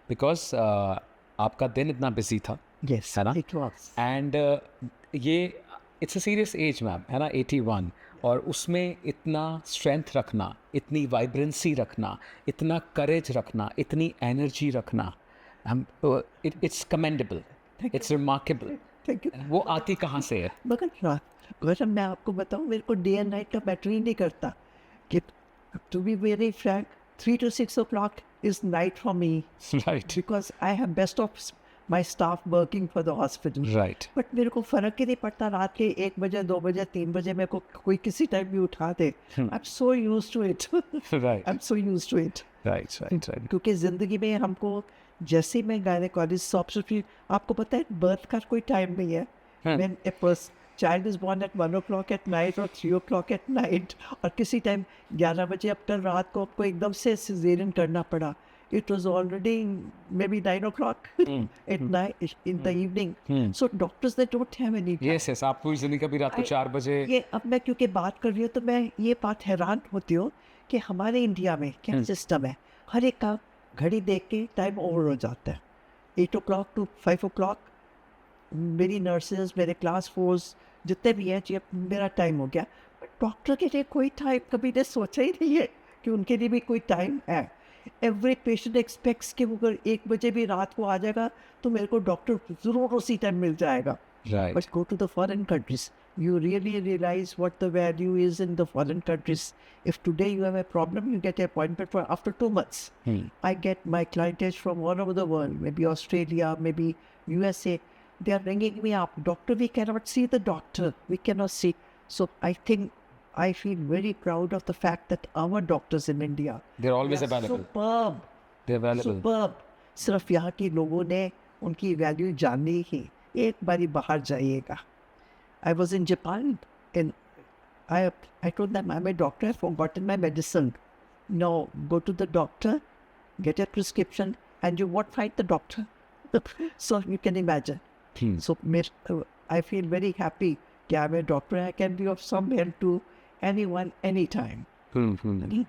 [SPEAKER 2] बिकॉज आपका दिन इतना बिजी था.
[SPEAKER 1] Yes,
[SPEAKER 2] है ना?
[SPEAKER 1] it was.
[SPEAKER 2] एंड ये it's a serious age ma'am, है ना, 81, और उसमें इतना स्ट्रेंथ रखना, इतनी वाइब्रेंसी रखना, इतना करेज रखना, इतनी एनर्जी रखना, हम it's commendable, it's remarkable.
[SPEAKER 1] Thank you.
[SPEAKER 2] वो आती कहाँ से है?
[SPEAKER 1] मगर गौरव, मैं आपको बताऊं, मेरे को डे एंड नाइट का मैटर ही नहीं करता. कि to be very frank, 3 to 6 o'clock is night for me
[SPEAKER 2] right.
[SPEAKER 1] because I have best of my staff working for the hospital.
[SPEAKER 2] Right.
[SPEAKER 1] But मेरे को फ़र्क ही नहीं पड़ता रात के 1 बजे, 2 बजे, 3 बजे मेरे को कोई किसी टाइम भी उठा दे. I am so used to it. I
[SPEAKER 2] right.
[SPEAKER 1] Am so used to it.
[SPEAKER 2] Right. Right. Right.
[SPEAKER 1] क्योंकि ज़िंदगी में हमको, जैसे मैं गायनेकोलॉजिस्ट ऑब्स्टेट्रिक, आपको पता है बर्थ का कोई टाइम नहीं है. When a child is born at 1 o'clock at night or 3 o'clock at night, और किसी टाइम 11 बजे अब कल रात को आपको एकदम से सिजेरियन करना पड़ा. It was already maybe 9 o'clock at night in the evening. So doctors, they don't have any time.
[SPEAKER 2] Yes yes. आप पूरी जिंदगी कभी रात को 4 बजे.
[SPEAKER 1] ये अब मैं क्योंकि बात कर रही हूँ तो मैं ये बात हैरान होती हूँ कि हमारे इंडिया में क्या सिस्टम है. हर एक का घड़ी देख के टाइम ओवर हो जाता है. 8 o'clock to 5 o'clock मेरी नर्सेज, मेरे क्लास 4s जितने भी हैं, जी मेरा टाइम हो गया. बट डॉक्टर के लिए कोई टाइम कभी ने सोचा ही नहीं है कि उनके लिए भी कोई टाइम है. एवरी पेशेंट एक्सपेक्ट्स कि वो अगर 1 बजे भी रात को आ जाएगा तो मेरे को डॉक्टर ज़रूर उसी टाइम मिल जाएगा.
[SPEAKER 2] Right.
[SPEAKER 1] But go to the foreign countries. You really realize what the value is in the foreign countries. If today you have a problem, you get an appointment for after 2 months. I get my clientele from all over the world, maybe Australia, maybe USA. They are ringing me up. Doctor, we cannot see the doctor. We cannot see. So I think I feel very proud of the fact that our doctors in India,
[SPEAKER 2] They're always
[SPEAKER 1] they are
[SPEAKER 2] available.
[SPEAKER 1] superb.
[SPEAKER 2] They're available.
[SPEAKER 1] Superb. सिर्फ यहाँ के लोगों ने उनकी value जानी ही. एक बारी बाहर जाइएगा. I was in Japan and I told them I'm a doctor, I've forgotten my medicine. No, go to the doctor, get a prescription, and you won't find the doctor. So you can imagine. So I feel very happy that I'm a doctor. I can be of some help to anyone, anytime.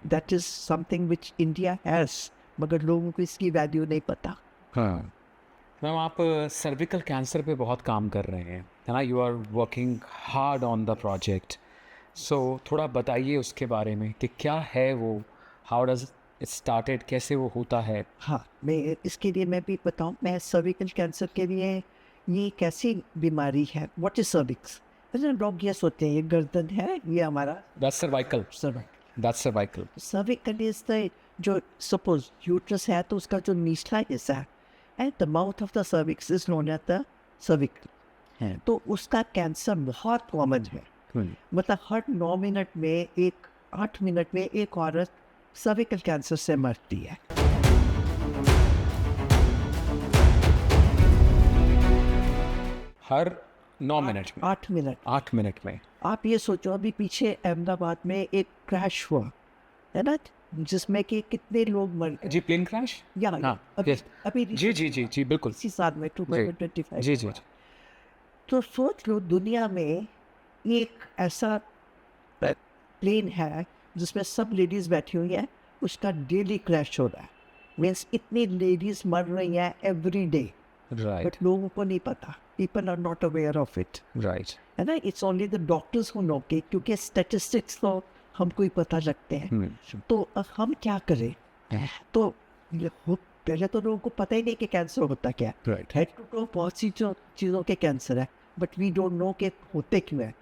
[SPEAKER 1] That is something which India has. मगर लोगों को इसकी value नहीं पता.
[SPEAKER 2] हाँ ma'am, आप cervical cancer पे बहुत काम कर रहे हैं, है ना. You are working hard on the project. So थोड़ा बताइए उसके बारे में कि क्या है वो, हाउ डज इट स्टार्टेड, कैसे वो होता है.
[SPEAKER 1] हाँ, मैं इसके लिए मैं भी बताऊँ. मैं सर्विकल कैंसर के लिए, ये कैसी बीमारी है, व्हाट इज सर्विक्स. लोग ये सोचते हैं ये गर्दन है, ये हमारा
[SPEAKER 2] that's cervical.
[SPEAKER 1] Cervical.
[SPEAKER 2] That's cervical.
[SPEAKER 1] Cervical is the, जो सपोज यूट्रस है तो उसका जो निचला हिस्सा है, and the mouth of the cervix is known as the cervical. तो उसका कैंसर बहुत कॉमन है. मतलब हर 9 मिनट में 8 मिनट में एक औरत सर्विकल कैंसर से मरती है.
[SPEAKER 2] हर 9 मिनट में
[SPEAKER 1] 8 मिनट.
[SPEAKER 2] 8 मिनट में.
[SPEAKER 1] आप ये सोचो, अभी पीछे अहमदाबाद में एक क्रैश हुआ है ना, जिसमें कि कितने लोग मर गए.
[SPEAKER 2] जी, प्लेन क्रैश.
[SPEAKER 1] या
[SPEAKER 2] हाँ,
[SPEAKER 1] अभी
[SPEAKER 2] yes.
[SPEAKER 1] अभी
[SPEAKER 2] जी जी जी जी बिल्कुल.
[SPEAKER 1] इसी साल में 2025.
[SPEAKER 2] जी जी.
[SPEAKER 1] तो सोच लो, दुनिया में एक ऐसा प्लेन है जिसमें सब लेडीज बैठी हुई हैं, उसका डेली क्रैश हो रहा है. मीन्स इतनी लेडीज मर रही हैं एवरी डे.
[SPEAKER 2] राइट.
[SPEAKER 1] बट लोगों को नहीं पता. People are not aware of it.
[SPEAKER 2] Right.
[SPEAKER 1] है ना. It's only the doctors who know के, क्योंकि स्टैटिस्टिक्स तो हमको ही पता लगते हैं. तो अब हम क्या करें. तो पहले तो लोगों को पता ही नहीं कि कैंसर होता क्या है.
[SPEAKER 2] राइट.
[SPEAKER 1] हेड टू टो बहुत सी चीज़ों के कैंसर है, बट वी डोंट नो कि होते क्यों है.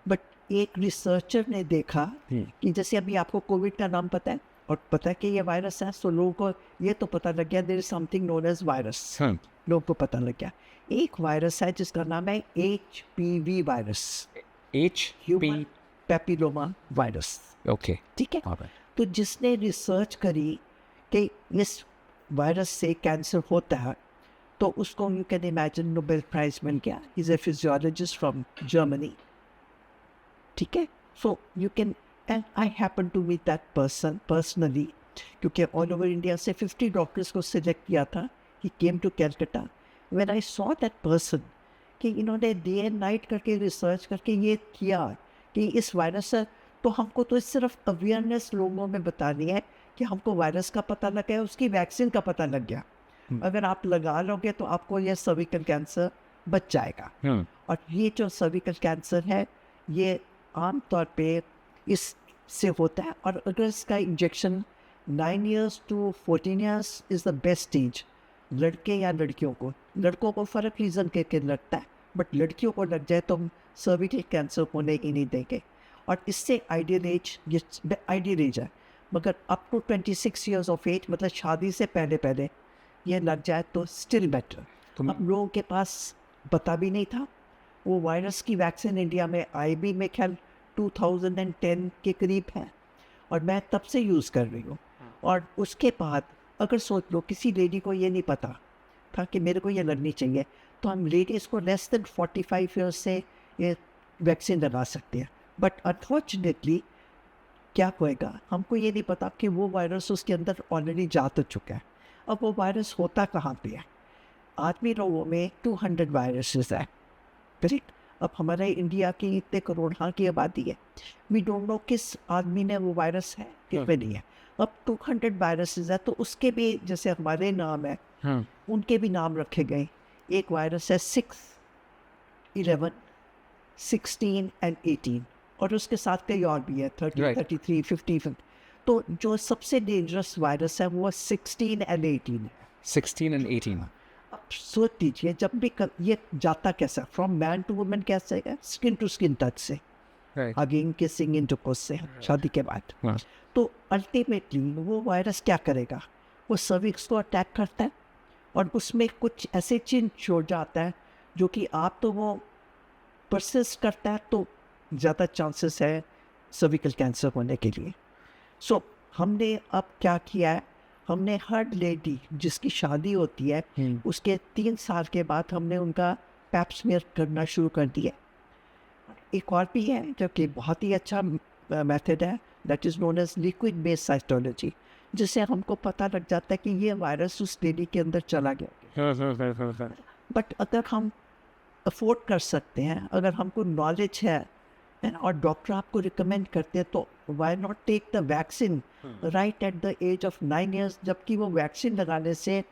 [SPEAKER 1] बट एक रिसर्चर ने देखा कि जैसे अभी आपको कोविड का नाम पता है, और पता है कि ये वायरस है, तो लोगों को ये तो पता लग गया there is something known as virus, लोगों को पता लग गया। एक वायरस है जिसका नाम है HPV virus, human papilloma virus,
[SPEAKER 2] okay,
[SPEAKER 1] ठीक है। तो जिसने रिसर्च करी कि इस वायरस से कैंसर होता है, तो उसको you can imagine Nobel prize मिल गया। Is a physiologist from Germany, ठीक है। So you can, and I happen to meet that person personally, क्योंकि ऑल ओवर इंडिया से 50 डॉक्टर्स को सिलेक्ट किया था। He came to Calcutta. When I saw that person कि इन्होंने डे एंड नाइट करके रिसर्च करके ये किया कि इस वायरस से, तो हमको तो सिर्फ अवेयरनेस लोगों में बतानी है कि हमको वायरस का पता लग गया, उसकी वैक्सीन का पता लग गया। अगर आप लगा लोगे तो आपको ये सर्विकल कैंसर बच जाएगा। और ये जो सर्विकल कैंसर है, ये आम तौर पे इससे होता है। और अगर इसका injection 9 years to 14 years is the best age, लड़के या लड़कियों को, लड़कों को फ़र्क रीज़न के लगता है, बट लड़कियों को लग जाए तो हम सर्विकल कैंसर होने ही नहीं देंगे। और इससे आइडियल एज, ये आइडियल एज है, मगर up to 26 years of age, मतलब शादी से पहले पहले ये लग जाए तो स्टिल बेटर। अब लोगों के पास पता भी नहीं था। वो वायरस की वैक्सीन इंडिया में आई भी मेरे ख्याल 2010 के करीब है, और मैं तब से यूज़ कर रही हूँ। और उसके बाद अगर सोच लो किसी लेडी को ये नहीं पता था कि मेरे को ये लगनी चाहिए, तो हम लेडीज़ को लेस देन 45 years से ये वैक्सीन लगा सकते हैं। बट अनफॉर्चुनेटली क्या होएगा, हमको ये नहीं पता कि वो वायरस उसके अंदर ऑलरेडी जा तो चुका है। अब वो वायरस होता कहाँ पे है? आदमी लोगों में 200 वायरसेस है, करेक्ट। अब हमारे इंडिया की इतने करोड़ की आबादी है, वी डोंट नो किस आदमी ने वो वायरस है, किस में नहीं है। अब 200 वायरसेस है, तो उसके भी जैसे हमारे नाम है, उनके भी नाम रखे गए। एक वायरस है 6, 11, 16 एंड 18, और उसके साथ कई और भी है 30, 33, 50। तो जो सबसे डेंजरस वायरस है वो 16 एंड 18 है।
[SPEAKER 2] 16 and 18।
[SPEAKER 1] अब सोच लीजिए, जब भी ये जाता कैसा, फ्रॉम मैन टू वुमेन कैसे है, स्किन टू स्किन टच से, अगेन किसिंग इंटरकोर्स से, शादी के बाद। तो अल्टीमेटली वो वायरस क्या करेगा, वो सर्विक्स को अटैक करता है, और उसमें कुछ ऐसे चिन्ह छोड़ जाता है जो कि आप तो वो परसिस्ट करता है, तो ज़्यादा चांसेस है सर्विकल कैंसर होने के लिए। सो हमने अब क्या किया है, हमने हर लेडी जिसकी शादी होती है उसके 3 साल के बाद हमने उनका पैप स्मीयर करना शुरू कर दिया। एक और भी है जो कि बहुत ही अच्छा मेथड है, that is known as liquid based cytology, जिससे हमको पता लग जाता है कि ये वायरस उस लेडी के अंदर चला गया। बट अगर हम अफोर्ड कर सकते हैं, अगर हमको नॉलेज है और डॉक्टर आपको रिकमेंड करते हैं, तो why not take the vaccine right at the age of 9 years, जबकि वो वैक्सीन लगाने से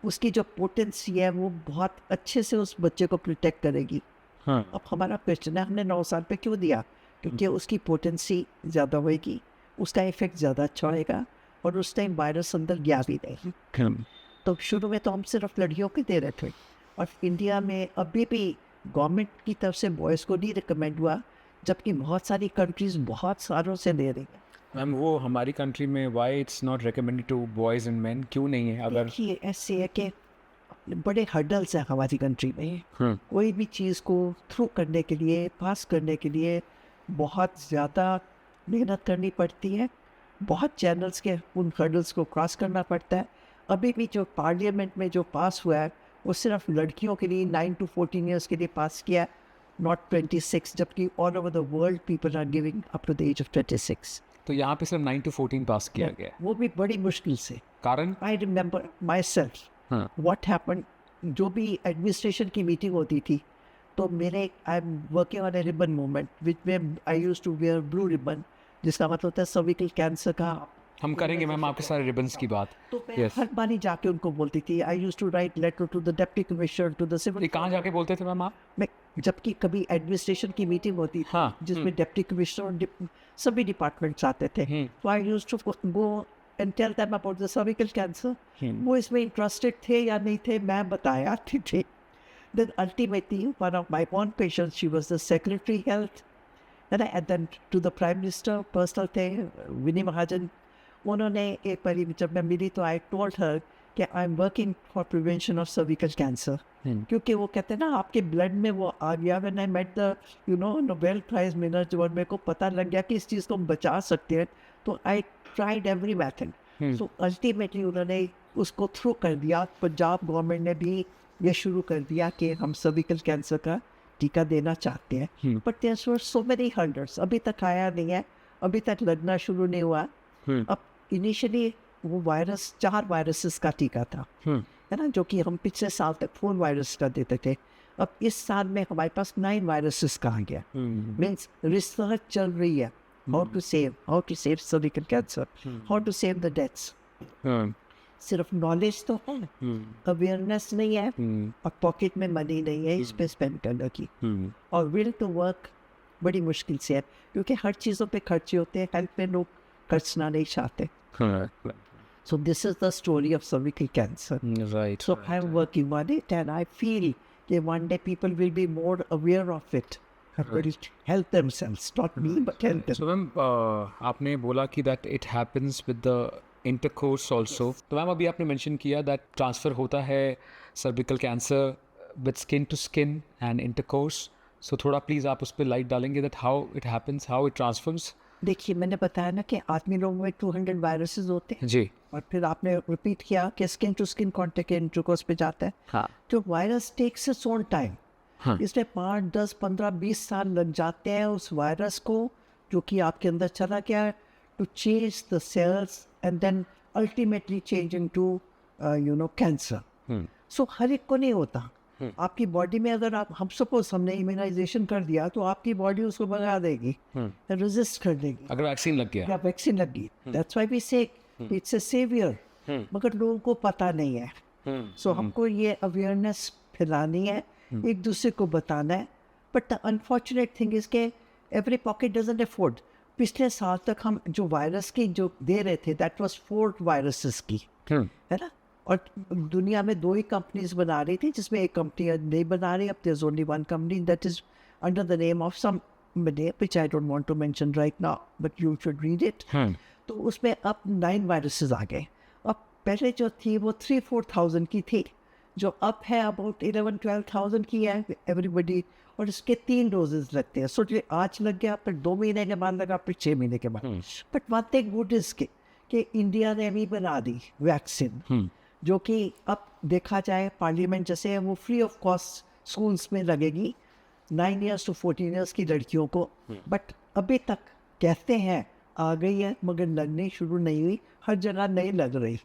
[SPEAKER 1] उसकी जो पोटेंसी है वो बहुत अच्छे से उस बच्चे को प्रोटेक्ट करेगी। अब हमारा क्वेश्चन है, हमने 9 साल पे क्यों दिया? क्योंकि उसकी पोटेंसी ज़्यादा होएगी, उसका इफेक्ट ज़्यादा अच्छा होएगा, और उस टाइम वायरस अंदर गया भी नहीं। तो शुरू में तो हम सिर्फ लड़कियों के दे रहे थे, और इंडिया में अभी भी गवर्नमेंट की तरफ से बॉयज़ को नहीं रिकमेंड हुआ, जबकि बहुत सारी कंट्रीज बहुत सालों से दे रही हैं।
[SPEAKER 2] मैम, वो हमारी कंट्री में why it's not recommended to boys and men, क्यों नहीं है? अगर
[SPEAKER 1] देखिए ऐसे है कि बड़े हर्डल्स हैं हमारी कंट्री में। कोई भी चीज़ को थ्रू करने के लिए, पास करने के लिए बहुत ज़्यादा मेहनत करनी पड़ती है, बहुत चैनल्स के उन हर्डल्स को क्रॉस करना पड़ता है। अभी भी जो पार्लियामेंट में जो पास हुआ है वो सिर्फ लड़कियों के लिए 9 to 14 years के लिए पास किया है, नॉट 26, जबकि all over the world people are giving up to the age of 26।
[SPEAKER 2] तो यहाँ पे सिर्फ 9 to 14 पास किया गया है,
[SPEAKER 1] वो भी बड़ी मुश्किल से।
[SPEAKER 2] कारण
[SPEAKER 1] I remember myself what happen, जो भी एडमिनिस्ट्रेशन की मीटिंग होती थी, तो मेरे I am working on a ribbon movement which में I use to wear blue ribbon, जिसका मतलब होता है सर्विकल कैंसर का।
[SPEAKER 2] हम करेंगे मैम आपके सारे रिबन्स की बात।
[SPEAKER 1] तो मैं हर बार ही जाके उनको बोलती थी, I use to write letter to the deputy commissioner, to the civil.
[SPEAKER 2] कहाँ जाके बोलते थे मैम आप?
[SPEAKER 1] मैं जबकि कभी एडमिनिस्ट्रेशन की मीटिंग होती थी, जिसमें डिप्टी कमिश्नर सभी डिपार्टमेंट्स आते थे, तो I use to go and tell them about the cervical cancer. वो इसमें इंटरेस्टेड थे या नहीं थे, मैं बताया आती थी। Then ultimately, one of my own patients, she was the Secretary Health, and then to the Prime Minister, personal thing, Winnie Mahajan, उन्होंने एक बारी जब मैं मिली तो आई टोल्ड हर कि आई am working for prevention of cervical cancer, क्योंकि वो कहते हैं ना आपके ब्लड में वो आ गया। When I met the Nobel prize winner, जब मेरे को पता लग गया कि इस चीज़ को हम बचा सकते हैं, तो I tried every method. So ultimately उन्होंने उसको थ्रू कर दिया। पंजाब गवर्नमेंट ने भी ये शुरू कर दिया कि हम सर्विकल कैंसर का टीका देना चाहते हैं, but there were so many hurdles, अभी तक आया नहीं है, अभी तक लगना शुरू नहीं हुआ। अब इनिशियली वो वायरस 4 वायरसेस का टीका था, है ना, जो कि हम पिछले साल तक 4 वायरस का देते थे। अब इस साल में हमारे पास 9 वायरसेस का आ गया। मीन्स रिसर्च चल रही है, how to save cervical cancer, how to save the deaths. सिर्फ नॉलेज तो है, अवेयरनेस नहीं है, और पॉकेट में मनी नहीं है इस पे स्पेंड करने की, और विल टू वर्क बड़ी मुश्किल से है, क्योंकि हर चीज़ों पे खर्चे होते हैं, हेल्थ पे लोग खर्चना नहीं चाहते। So this is the story of cervical cancer.
[SPEAKER 2] Right.
[SPEAKER 1] So I'm working on it, and I feel that one day people will be more aware of it. Will help themselves, not me, but help them.
[SPEAKER 2] So ma'am आपने बोला कि that it happens with the intercourse also. तो ma'am अभी आपने mention किया that transfer होता है cervical cancer with skin to skin and intercourse. So थोड़ा please आप उस पर light डालेंगे that how it happens, how it transfers.
[SPEAKER 1] देखिए, मैंने बताया ना कि आदमी लोगों में 200 वायरसेस होते हैं
[SPEAKER 2] जी,
[SPEAKER 1] और फिर आपने रिपीट किया कि skin to skin contact intercourse पे जाता है।
[SPEAKER 2] हाँ,
[SPEAKER 1] तो virus takes its own time.
[SPEAKER 2] हाँ,
[SPEAKER 1] इसमें 5, 10, 15, 20 साल लग जाते हैं उस वायरस को, जो कि आपके अंदर चला गया है, to change the cells and then ultimately change into cancer. So हर एक को नहीं होता। आपकी बॉडी में अगर आप हम सपोज हमने इम्यूनाइजेशन कर दिया, तो आपकी बॉडी उसको भगा देगी, रेजिस्ट कर देगी
[SPEAKER 2] अगर वैक्सीन लग गया।
[SPEAKER 1] या वैक्सीन लगी। दैट्स व्हाई वी से इट्स अ सेवियर, मगर लोगों को पता नहीं है। सो हमको ये अवेयरनेस फैलानी है, एक दूसरे को बताना है। But the unfortunate thing is के एवरी पॉकेट डजंट अफोर्ड। पिछले साल तक हम जो वायरस की जो दे रहे थे, दैट वाज 4 वायरसेस की, है ना, और दुनिया में 2 ही कंपनीज बना रही थी, जिसमें एक कंपनी नहीं बना रही। अब there is only one company that is under the name of some name which I don't want to mention right now, but you should read it. तो उसमें अब 9 वायरसेस आ गए। अब पहले जो थी वो 3-4,000 की थी, जो अब है अबाउट 11-12,000 की है एवरीबडी, और इसके 3 डोजेस लगते हैं। सो आज लग गया, फिर 2 महीने के बाद लगा, फिर 6 महीने के बाद। But one thing good is कि इंडिया ने भी बना दी वैक्सीन, जो कि अब देखा जाए पार्लियामेंट जैसे है, वो फ्री ऑफ कॉस्ट स्कूल्स में लगेगी 9 ईयर्स टू 14 ईयर्स की लड़कियों को। बट अभी तक कहते हैं आ गई है, मगर लगनी शुरू नहीं हुई, हर जगह नहीं लग रही,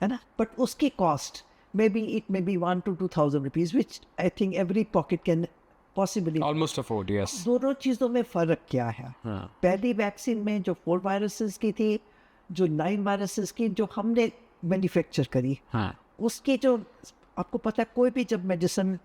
[SPEAKER 1] है ना। बट उसकी cost may be it may be 1 to 2,000 rupees, which I think every pocket can possibly
[SPEAKER 2] almost afford, yes.
[SPEAKER 1] दोनों चीज़ों में फ़र्क क्या है? पहली वैक्सीन में जो 4 वायरसेस की थी, जो 9 वायरसेस की जो हमने मैन्युफैक्चर करी, उसकी जो आपको पता है, कोई भी जब मेडिसिन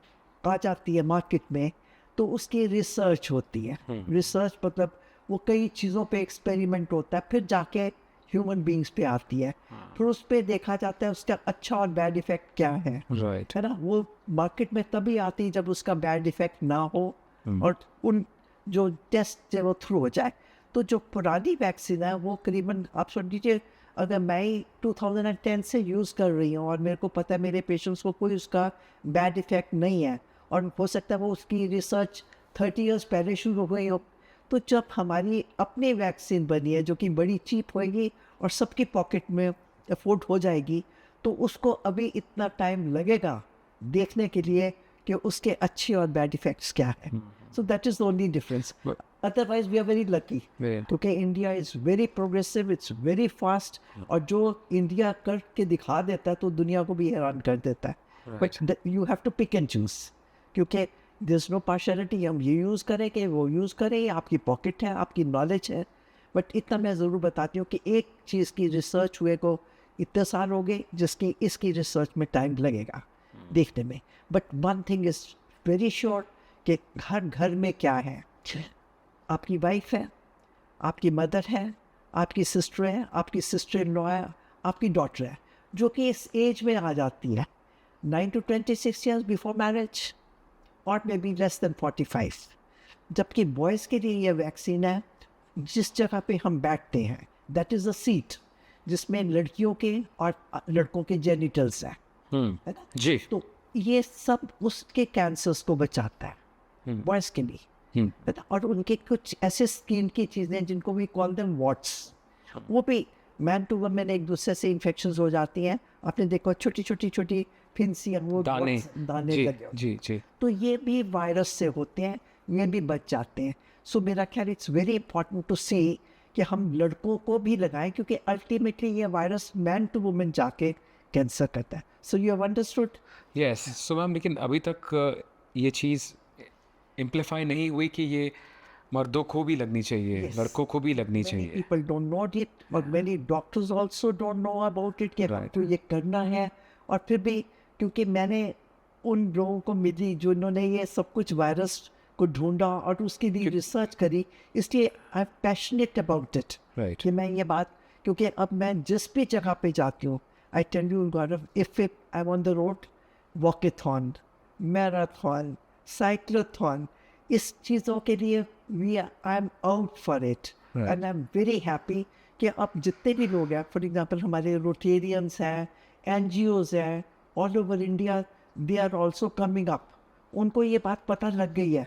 [SPEAKER 1] आ जाती है मार्केट में, तो उसकी रिसर्च होती है। रिसर्च मतलब वो कई चीज़ों पे एक्सपेरिमेंट होता है, फिर जाके ह्यूमन बींग्स पे आती है, फिर उस पर देखा जाता है उसका अच्छा और बैड इफेक्ट क्या है,
[SPEAKER 2] राइट,
[SPEAKER 1] है ना। वो मार्केट में तभी आती है जब उसका बैड इफेक्ट ना हो, और उन जो टेस्ट है वो थ्रू हो जाए। तो जो पुरानी वैक्सीन है वो करीबन आप सुन लीजिए, अगर मैं 2010 से यूज़ कर रही हूँ और मेरे को पता है मेरे पेशेंट्स को कोई उसका बैड इफेक्ट नहीं है, और हो सकता है वो उसकी रिसर्च 30 इयर्स पहले शुरू हो गई हो, तो जब हमारी अपनी वैक्सीन बनी है जो कि बड़ी चीप होएगी और सबकी पॉकेट में अफोर्ड हो जाएगी, तो उसको अभी इतना टाइम लगेगा देखने के लिए कि उसके अच्छे और बैड इफेक्ट्स क्या है। So that is the only difference. Otherwise we are very lucky, क्योंकि India is very progressive, it's very fast, और जो इंडिया करके दिखा देता है तो दुनिया को भी हैरान कर देता है। But you have to pick and choose, क्योंकि देयर इज नो पार्शियलिटी। हम ये यूज़ करें कि वो यूज़ करें, ये आपकी पॉकेट है, आपकी नॉलेज है। बट इतना मैं ज़रूर बताती हूँ कि एक चीज़ की रिसर्च हुए को इतने साल हो गए, जिसकी इसकी रिसर्च में टाइम लगेगा देखने में। But one thing is very sure कि हर घर में क्या है, आपकी वाइफ है, आपकी मदर है, आपकी सिस्टर है, आपकी सिस्टर इन लॉ है, आपकी डॉटर है, जो कि इस एज में आ जाती है 9 to 26 years बिफोर मैरिज, और मे बी लेस देन 45। जबकि बॉयज़ के लिए ये वैक्सीन है जिस जगह पे हम बैठते हैं, दैट इज़ अ सीट। जिसमें लड़कियों के और लड़कों के जेनिटल्स हैं, है ना?
[SPEAKER 2] जी।
[SPEAKER 1] तो ये सब उसके कैंसर्स को बचाता है बॉयज़ के लिए, है ना? और उनके कुछ ऐसे स्किन की चीज़ें जिनको वी कॉल देम वॉट्स, वो भी मैन टू वुमेन एक दूसरे से इन्फेक्शंस हो जाती हैं। आपने देखो छोटी फिंसियाँ, वो
[SPEAKER 2] दाने।
[SPEAKER 1] दाने
[SPEAKER 2] जी
[SPEAKER 1] लगे होते हैं।
[SPEAKER 2] जी जी।
[SPEAKER 1] तो ये भी वायरस से होते हैं, ये भी बच जाते हैं। सो मेरा ख्याल इट्स वेरी इंपॉर्टेंट टू सी कि हम लड़कों को भी लगाएं, क्योंकि अल्टीमेटली ये वायरस मैन टू वुमेन जाके कैंसर करता है। So you have understood?
[SPEAKER 2] Yes. So ma'am, लेकिन अभी तक ये चीज़ इम्प्लीफाई नहीं हुई कि ये मर्दों को भी लगनी चाहिए,
[SPEAKER 1] Yes.
[SPEAKER 2] लड़कों को भी लगनी
[SPEAKER 1] Many
[SPEAKER 2] चाहिए।
[SPEAKER 1] people don't know it, और many doctors also don't know about it कि
[SPEAKER 2] Right.
[SPEAKER 1] तो ये करना है। और फिर भी क्योंकि मैंने उन लोगों को मिली जिन्होंने ये सब कुछ वायरस को ढूंढा और उसके लिए रिसर्च करी, इसलिए I am passionate about it
[SPEAKER 2] Right.
[SPEAKER 1] कि मैं ये बात, क्योंकि अब मैं जिस भी जगह पे जाती हूँ, I tell you Gaurav, if I am on the road, walkathon, marathon, cyclothon, इस चीज़ों के लिए I am out for it
[SPEAKER 2] Right.
[SPEAKER 1] And I am very happy कि अब जितने भी लोग हैं, फॉर एग्जांपल हमारे रोटेरियंस हैं, एनजीओज हैं all over India, they are also coming up, उनको ये बात पता लग गई है।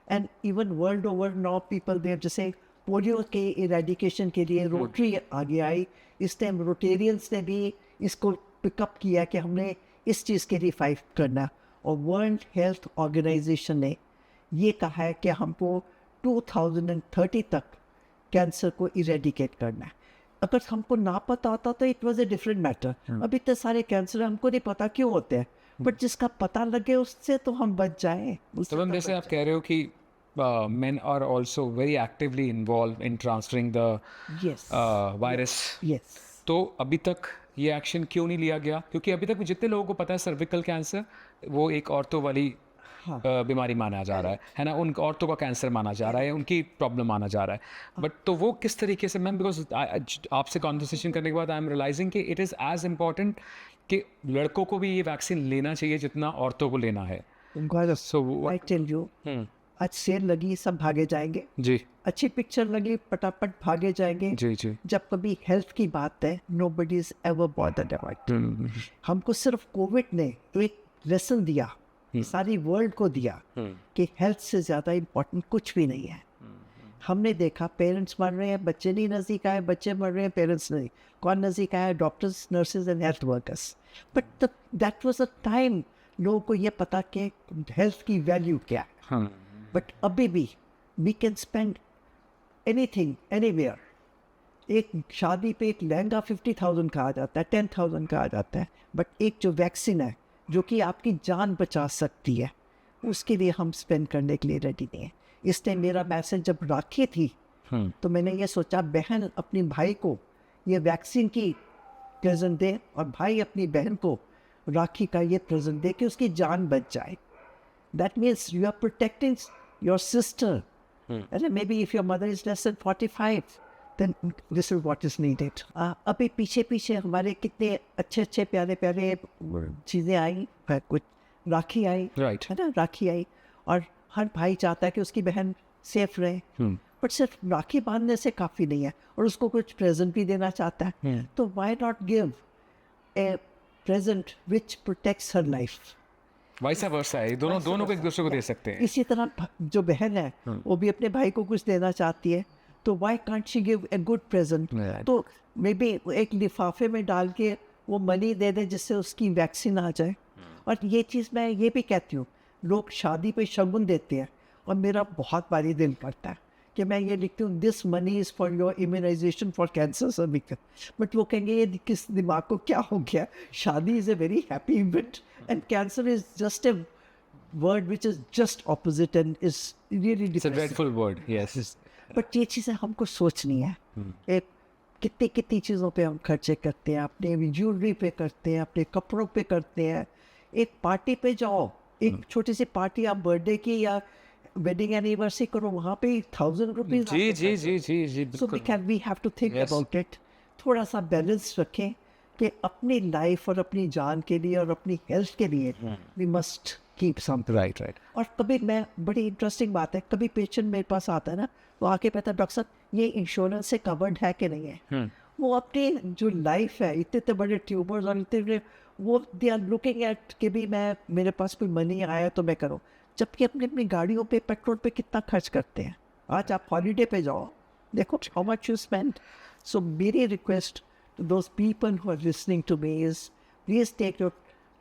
[SPEAKER 1] And even world over now people there, जैसे पोलियो के इरेडिकेशन के लिए रोटरी आगे आई, इस टाइम रोटेरियंस ने भी इसको पिकअप किया कि हमने इस चीज़ के लिए फाइट करना, और वर्ल्ड हेल्थ ऑर्गेनाइजेशन ने ये कहा है कि हमको 2030 तक कैंसर को इरेडिकेट करना है। अगर हमको ना पता होता तो it was a different matter. अब इतने सारे कैंसर हमको नहीं पता क्यों होते हैं, बट जिसका पता लगे उससे तो हम बच जाएं।
[SPEAKER 2] तो मैम, जैसे आप कह रहे हो कि men are also very actively involved in transferring the
[SPEAKER 1] yes
[SPEAKER 2] virus,
[SPEAKER 1] yes
[SPEAKER 2] तो अभी तक ये एक्शन क्यों नहीं लिया गया? क्योंकि अभी तक जितने लोगों को पता है सर्विकल कैंसर वो एक औरतों वाली बीमारी माना जा रहा है ना, उन औरतों का कैंसर माना जा रहा है, उनकी प्रॉब्लम माना जा रहा है। बट तो वो किस तरीके से मैम, बिकॉज आपसे कॉन्वर्सेशन करने के बाद आई एम रियलाइजिंग कि इट इज़ एज इम्पॉर्टेंट कि लड़कों को भी ये वैक्सीन लेना चाहिए जितना औरतों को लेना है। So
[SPEAKER 1] आई टेल यू, आज सेल लगी सब भागे जाएंगे,
[SPEAKER 2] जी
[SPEAKER 1] अच्छी पिक्चर लगी फटाफट भागे जाएंगे।
[SPEAKER 2] जी जी।
[SPEAKER 1] जब कभी हेल्थ की बात है, nobody is ever bothered about. हमको सिर्फ कोविड ने एक लेसन दिया, सारी वर्ल्ड को दिया कि हेल्थ से ज़्यादा इम्पोर्टेंट कुछ भी नहीं है। हमने देखा पेरेंट्स मर रहे हैं, बच्चे नहीं नज़दीक आए, बच्चे मर रहे हैं, पेरेंट्स नहीं, कौन नज़दीक आया? Doctors, nurses and health workers. But that was a time लोगों को ये पता कि हेल्थ की वैल्यू क्या है। बट अभी भी we can spend anything anywhere. एक शादी पे एक लहंगा 50,000 का आ जाता है, 10,000 का आ जाता है, बट एक जो वैक्सीन है जो कि आपकी जान बचा सकती है, उसके लिए हम स्पेंड करने के लिए रेडी नहीं है। इस टाइम मेरा मैसेज जब राखी थी तो मैंने ये सोचा, बहन अपनी भाई को ये वैक्सीन की प्रेजेंट दे और भाई अपनी बहन को राखी का ये प्रेजेंट दे कि उसकी जान बच जाए। That means you are protecting your sister. And maybe if your mother is less than 45, then this is what is needed. अभी पीछे हमारे कितने अच्छे प्यारे चीज़ें आई, कुछ राखी आई,
[SPEAKER 2] Right.
[SPEAKER 1] है ना, राखी आई, और हर भाई चाहता है कि उसकी बहन सेफ रहे, बट सिर्फ राखी बांधने से काफ़ी नहीं है, और उसको कुछ प्रेजेंट भी देना चाहता है। तो why not give a present which protects her life?
[SPEAKER 2] वैसा वर्षा है, दोनों को एक दूसरे को दे सकते हैं।
[SPEAKER 1] इसी तरह जो बहन है वो भी अपने भाई को कुछ देना चाहती है, तो why can't she give a good present?
[SPEAKER 2] Right.
[SPEAKER 1] तो मे बी एक लिफाफे में डाल के वो मनी दे दे जिससे उसकी वैक्सीन आ जाए। और ये चीज़ मैं ये भी कहती हूँ, लोग शादी पे शगुन देते हैं, और मेरा बहुत बारी दिल करता है कि मैं ये लिखती हूँ, this money is for your immunisation for cancer cervical. But वो कहेंगे ये किस दिमाग को क्या हो गया, शादी is a very happy event and cancer is just a word which is just opposite and is really
[SPEAKER 2] It's a
[SPEAKER 1] depressing.
[SPEAKER 2] dreadful word, yes.
[SPEAKER 1] But ये चीज़ें हमको सोचनी है। एक कितनी चीज़ों पे हम खर्चे करते हैं, अपने ज्वेलरी पे करते हैं, अपने कपड़ों पे करते हैं। एक पार्टी पे जाओ, एक छोटी सी पार्टी आप बर्थडे की या वेडिंग एनिवर्सरी करो, वहाँ पे 1,000 रुपीज़।
[SPEAKER 2] जी
[SPEAKER 1] So we have to think
[SPEAKER 2] Yes.
[SPEAKER 1] about it. थोड़ा सा बैलेंस रखें कि अपनी लाइफ और अपनी जान के लिए और अपनी हेल्थ के लिए we must keep something.
[SPEAKER 2] Right.
[SPEAKER 1] और कभी मैं, बड़ी इंटरेस्टिंग बात है, कभी पेशेंट मेरे पास आता है ना, वो आके कहता है, डॉक्टर साहब ये इंश्योरेंस से कवर्ड है कि नहीं है? वो अपनी जो लाइफ है, इतने इतने बड़े ट्यूमर्स और इतने बड़े, वो दे आर लुकिंग एट कि भी मैं, मेरे पास कोई मनी आया तो मैं करूँ, जबकि अपनी अपनी गाड़ियों पे पेट्रोल पे कितना खर्च करते हैं। आज आप हॉलीडे पे जाओ, देखो how much you spend. So मेरी request to those people who are listening to me is, please take your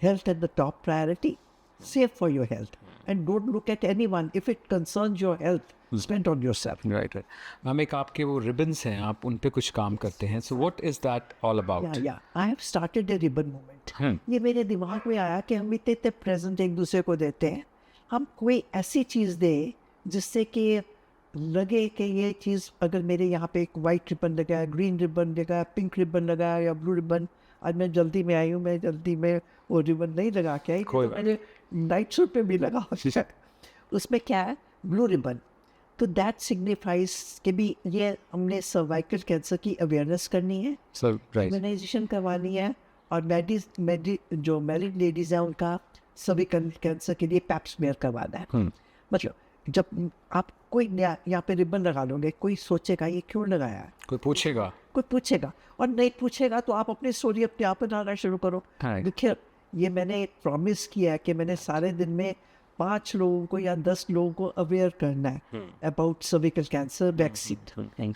[SPEAKER 1] health at the top priority. Save for your health and don't look at anyone. If it concerns your health, spend on yourself.
[SPEAKER 2] Right right ma'am, एक आपके वो ribbons हैं, आप उन पे कुछ काम करते हैं, so what is that all about?
[SPEAKER 1] Yeah. I have started a ribbon movement. ये मेरे दिमाग में आया कि हम इतने इतने प्रेजेंट एक दूसरे को देते हैं, हम कोई ऐसी चीज़ दें जिससे कि लगे कि ये चीज़, अगर मेरे यहाँ पे एक वाइट रिबन लगा है, ग्रीन रिबन लगा है, पिंक रिबन लगा है या ब्लू रिबन, आज मैं जल्दी में आई हूँ, मैं जल्दी में वो रिबन नहीं लगा के आई,
[SPEAKER 2] कोई
[SPEAKER 1] तो
[SPEAKER 2] बात
[SPEAKER 1] मैंने नाइट सूट पे भी लगा हुआ है। उसमें क्या है, ब्लू रिबन, तो दैट सिग्निफाइज कि भी ये हमने सर्वाइकल कैंसर की अवेयरनेस करनी है,
[SPEAKER 2] सर राइट
[SPEAKER 1] इम्यूनाइजेशन करवानी है, और जो मैरिड लेडीज़ हैं उनका सभी कैंसर के लिए पैप स्मेयर करवाना है। मतलब जब आप कोई नया यहाँ पे रिबन लगा लोगे, कोई सोचेगा ये क्यों लगाया है,
[SPEAKER 2] कोई पूछेगा,
[SPEAKER 1] कोई पूछेगा, और नहीं पूछेगा तो आप अपनी स्टोरी अपने आप बनाना शुरू करो।
[SPEAKER 2] हाँ।
[SPEAKER 1] देखिए, ये मैंने एक प्रॉमिस किया है कि मैंने सारे दिन में 5 लोगों को या 10 लोगों को अवेयर करना है about cervical cancer vaccine.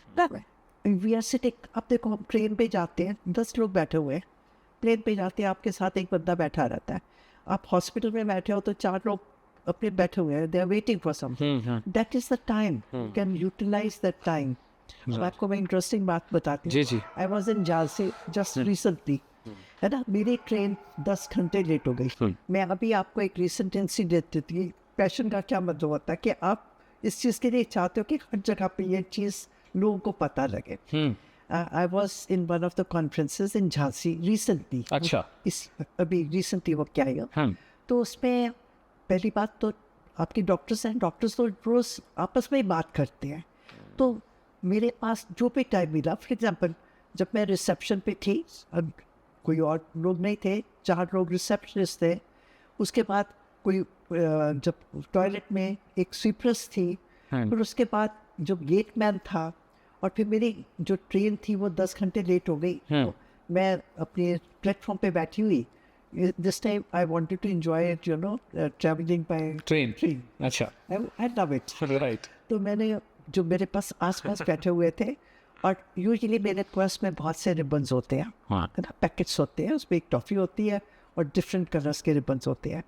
[SPEAKER 1] We are sitting, अब देखो हम ट्रेन पे जाते हैं, 10 लोग बैठे हुए हैं, प्लेन पे जाते हैं, आपके साथ एक बंदा बैठा रहता है, आप हॉस्पिटल में बैठे हो तो 4 लोग अपने बैठे हुए हैं, they are waiting for something, that is the time, can utilise that time. तो आपको मैं इंटरेस्टिंग बात बताती
[SPEAKER 2] जी, जी।
[SPEAKER 1] हूँ, I was in Jhansi just recently, है ना, मेरी ट्रेन 10 घंटे लेट हो गई। मैं अभी आपको एक रिसेंट इंसिडेंट देती हूँ। पैशन का क्या मतलब होता है कि आप इस चीज़ के लिए चाहते हो कि हर जगह पे ये चीज़ लोगों को पता लगे। आई was in one of the conferences in Jhansi recently.
[SPEAKER 2] अच्छा।
[SPEAKER 1] इस अभी रिसेंटली वो क्या है, तो उसमें पहली बात तो आपके डॉक्टर्स हैं, डॉक्टर्स तो रोज़ आपस में ही बात करते हैं, तो मेरे पास जो भी टाइम मिला, फॉर एग्जांपल जब मैं रिसेप्शन पे थी, अब कोई और लोग नहीं थे, 4 लोग रिसेप्शनिस्ट थे, उसके बाद कोई जब टॉयलेट में एक स्वीप्रस थी, फिर उसके बाद जो गेट मैन था, और फिर मेरी जो ट्रेन थी वो 10 घंटे लेट हो गई, तो मैं अपने प्लेटफॉर्म पे बैठी हुई। This time I wanted to enjoy it, you know, traveling by
[SPEAKER 2] train.
[SPEAKER 1] train.
[SPEAKER 2] अच्छा,
[SPEAKER 1] I love it.
[SPEAKER 2] राइट।
[SPEAKER 1] तो मैंने जो मेरे पास आसपास बैठे हुए थे, और यूजुअली मेरे पर्स में बहुत से रिबन्स होते हैं,
[SPEAKER 2] हाँ।
[SPEAKER 1] है ना, पैकेट्स होते हैं, उसमें एक टॉफ़ी होती है और डिफरेंट कलर्स के रिबन्स होते हैं।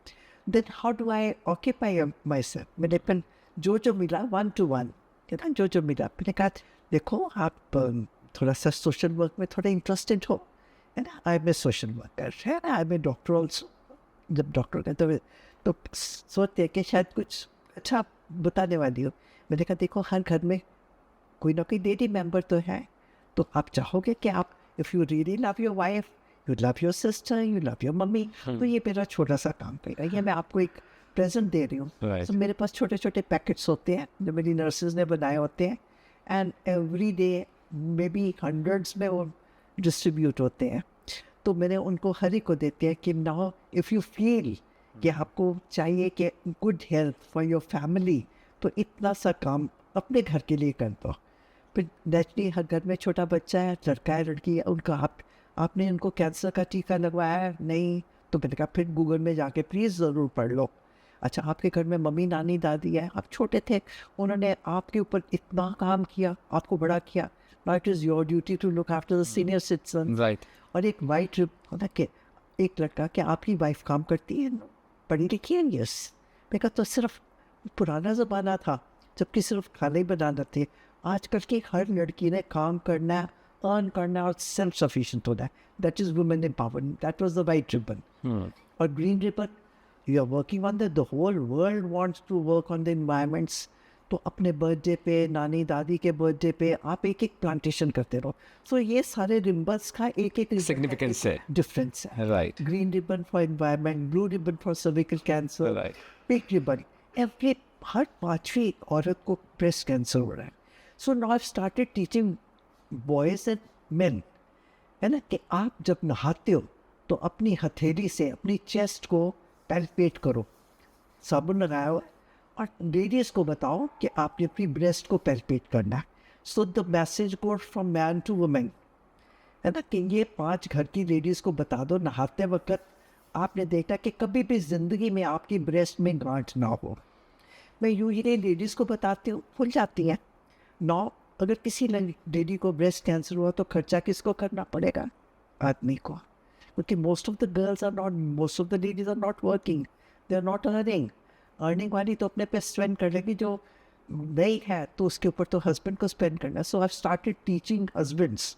[SPEAKER 1] Then how do I occupy myself, मैंने फिर जो मिला 1 to 1, है ना, जो मिला, मैंने कहा देखो आप थोड़ा सा सोशल वर्क में थोड़ा इंटरेस्टेड हो, है ना, I am a social worker, है ना, I am a doctor also. जब डॉक्टर कहते हुए तो सोचते हैं कि शायद कुछ अच्छा बताने वाली हो। मैंने कहा देखो, हर घर में कोई ना कोई लेडी मेंबर तो है, तो आप चाहोगे कि आप, if you really love your wife, you love your sister, you love your mummy, तो ये मेरा छोटा सा काम करेगा, ये मैं आपको एक प्रेजेंट दे रही हूँ।
[SPEAKER 2] Right.
[SPEAKER 1] तो मेरे पास छोटे छोटे पैकेट्स होते हैं जो मेरी नर्सेज ने बनाए होते हैं, and every day may be hundreds में वो डिस्ट्रीब्यूट होते हैं। तो मैंने उनको हर एक को देते हैं कि नाउ इफ़ यू फील कि आपको चाहिए कि good health for your family, तो इतना सा काम अपने घर के लिए कर दो। फिर नेचुरली हर घर में छोटा बच्चा है, लड़का है लड़की है, उनका आपने उनको कैंसर का टीका लगवाया है नहीं, तो मैंने कहा फिर गूगल में जाके प्लीज़ ज़रूर पढ़ लो। अच्छा, आपके घर में मम्मी नानी दादी है, आप छोटे थे, उन्होंने आपके ऊपर इतना काम किया, आपको बड़ा किया, now it is your duty to look after the senior citizen.
[SPEAKER 2] Right.
[SPEAKER 1] और एक वाइट ट्रिप होता कि एक लड़का, क्या आपकी वाइफ काम करती है, पढ़ी लिखी है, यस। मैं कहा तो सिर्फ पुराना ज़माना था जबकि सिर्फ खाना ही बनाना थे, आजकल की हर लड़की ने काम करना है, अर्न करना और सेल्फ सफिशिएंट होना है, that is women empowerment, that was the white ribbon. और green ribbon, you are working on the whole world wants to work on the environments, तो अपने बर्थडे पे, नानी दादी के बर्थडे पे आप एक एक प्लांटेशन करते रहो। सो ये सारे रिबन्स का एक एक
[SPEAKER 2] सिग्निफिकेंस है,
[SPEAKER 1] डिफरेंस है।
[SPEAKER 2] Right.
[SPEAKER 1] Green ribbon for environment, blue ribbon for cervical cancer,
[SPEAKER 2] right.
[SPEAKER 1] Pink ribbon, every हर 5वीं औरत को ब्रेस्ट कैंसर हो रहा है। So now I started teaching boys and men, है ना, कि आप जब नहाते हो तो अपनी हथेली से अपनी चेस्ट को पैल्पेट करो, साबुन लगाया हुआ है, और लेडीज़ को बताओ कि आपने अपनी ब्रेस्ट को पैल्पेट करना है। So the message goes from man to women है ना, कि ये 5 घर की लेडीज़ को बता दो नहाते वक्त आपने देखा कि कभी भी ज़िंदगी में आपकी ब्रेस्ट में गांठ ना हो। मैं यूँ ही लेडीज़ को बताती हूँ, भूल जाती हैं। नौ, अगर किसी लेडी को ब्रेस्ट कैंसर हुआ तो खर्चा किसको करना पड़ेगा? आदमी को, क्योंकि most of the ladies are not working, they are not earning वाली तो अपने पे स्पेंड कर लेगी, जो नहीं है तो उसके ऊपर तो हस्बैंड को स्पेंड करना। So I started teaching husbands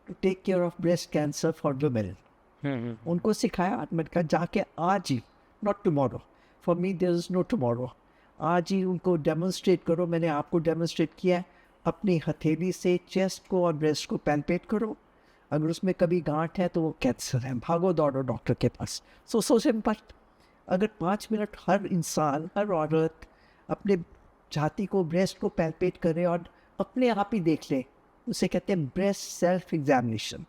[SPEAKER 1] to take care of breast cancer for women. उनको सिखाया, मैंने कहा जाके आज ही, not tomorrow, for me there is no tomorrow, आज ही उनको डेमोन्स्ट्रेट करो। मैंने आपको डेमोन्स्ट्रेट किया है, अपनी हथेली से चेस्ट को और ब्रेस्ट को पैल्पेट करो, अगर उसमें कभी गांठ है तो वो कैंसर है, भागो दौड़ो डॉक्टर के पास। So simple. अगर 5 मिनट हर इंसान, हर औरत अपने छाती को, ब्रेस्ट को पैल्पेट करे और अपने आप ही देख ले, उसे कहते हैं ब्रेस्ट सेल्फ एग्जामिनेशन।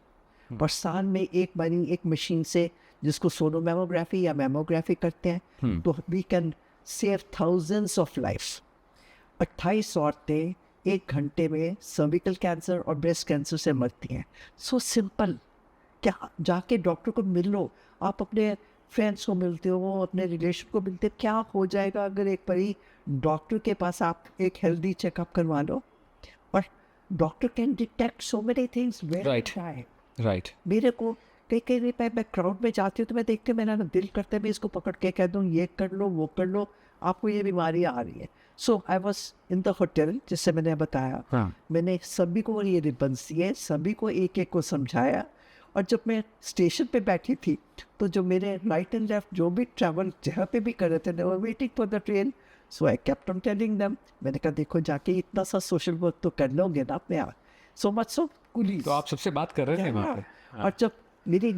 [SPEAKER 1] और साल में एक बारी एक मशीन से, जिसको सोनोमेमोग्राफी या मेमोग्राफी कहते हैं, तो we can save thousands of life. 28 औरतें 1 घंटे में सर्विकल कैंसर और ब्रेस्ट कैंसर से मरती हैं। So simple. क्या जाके डॉक्टर को मिल लो, आप अपने फ्रेंड्स को मिलते हो, अपने रिलेशन को मिलते हो, क्या हो जाएगा अगर एक बारी डॉक्टर के पास आप एक हेल्दी चेकअप करवा लो। और doctor can detect so many things very
[SPEAKER 2] right.
[SPEAKER 1] मेरे को कई मैं क्राउड में जाती हूँ तो मैं देखती हूँ, मेरा दिल करता है मैं इसको पकड़ के कह दूँ ये कर लो वो कर लो, आपको ये बीमारी आ रही है। So I was in the hotel, जिससे मैंने बताया, मैंने सभी को ये रिबन्स दिए, सभी को एक एक को समझाया। और जब मैं स्टेशन पे बैठी थी तो जो मेरे राइट एंड लेफ्ट जो भी ट्रैवल जहाँ पे भी कर रहे थे, they were waiting for the train, so I kept on telling them, मैंने कहा देखो जाके इतना सा सोशल वर्क तो कर लोगे ना अपने आप। सो मच सो पुलिस,
[SPEAKER 2] तो आप सबसे बात कर रहे थे वहाँ पे।
[SPEAKER 1] और जब मेरी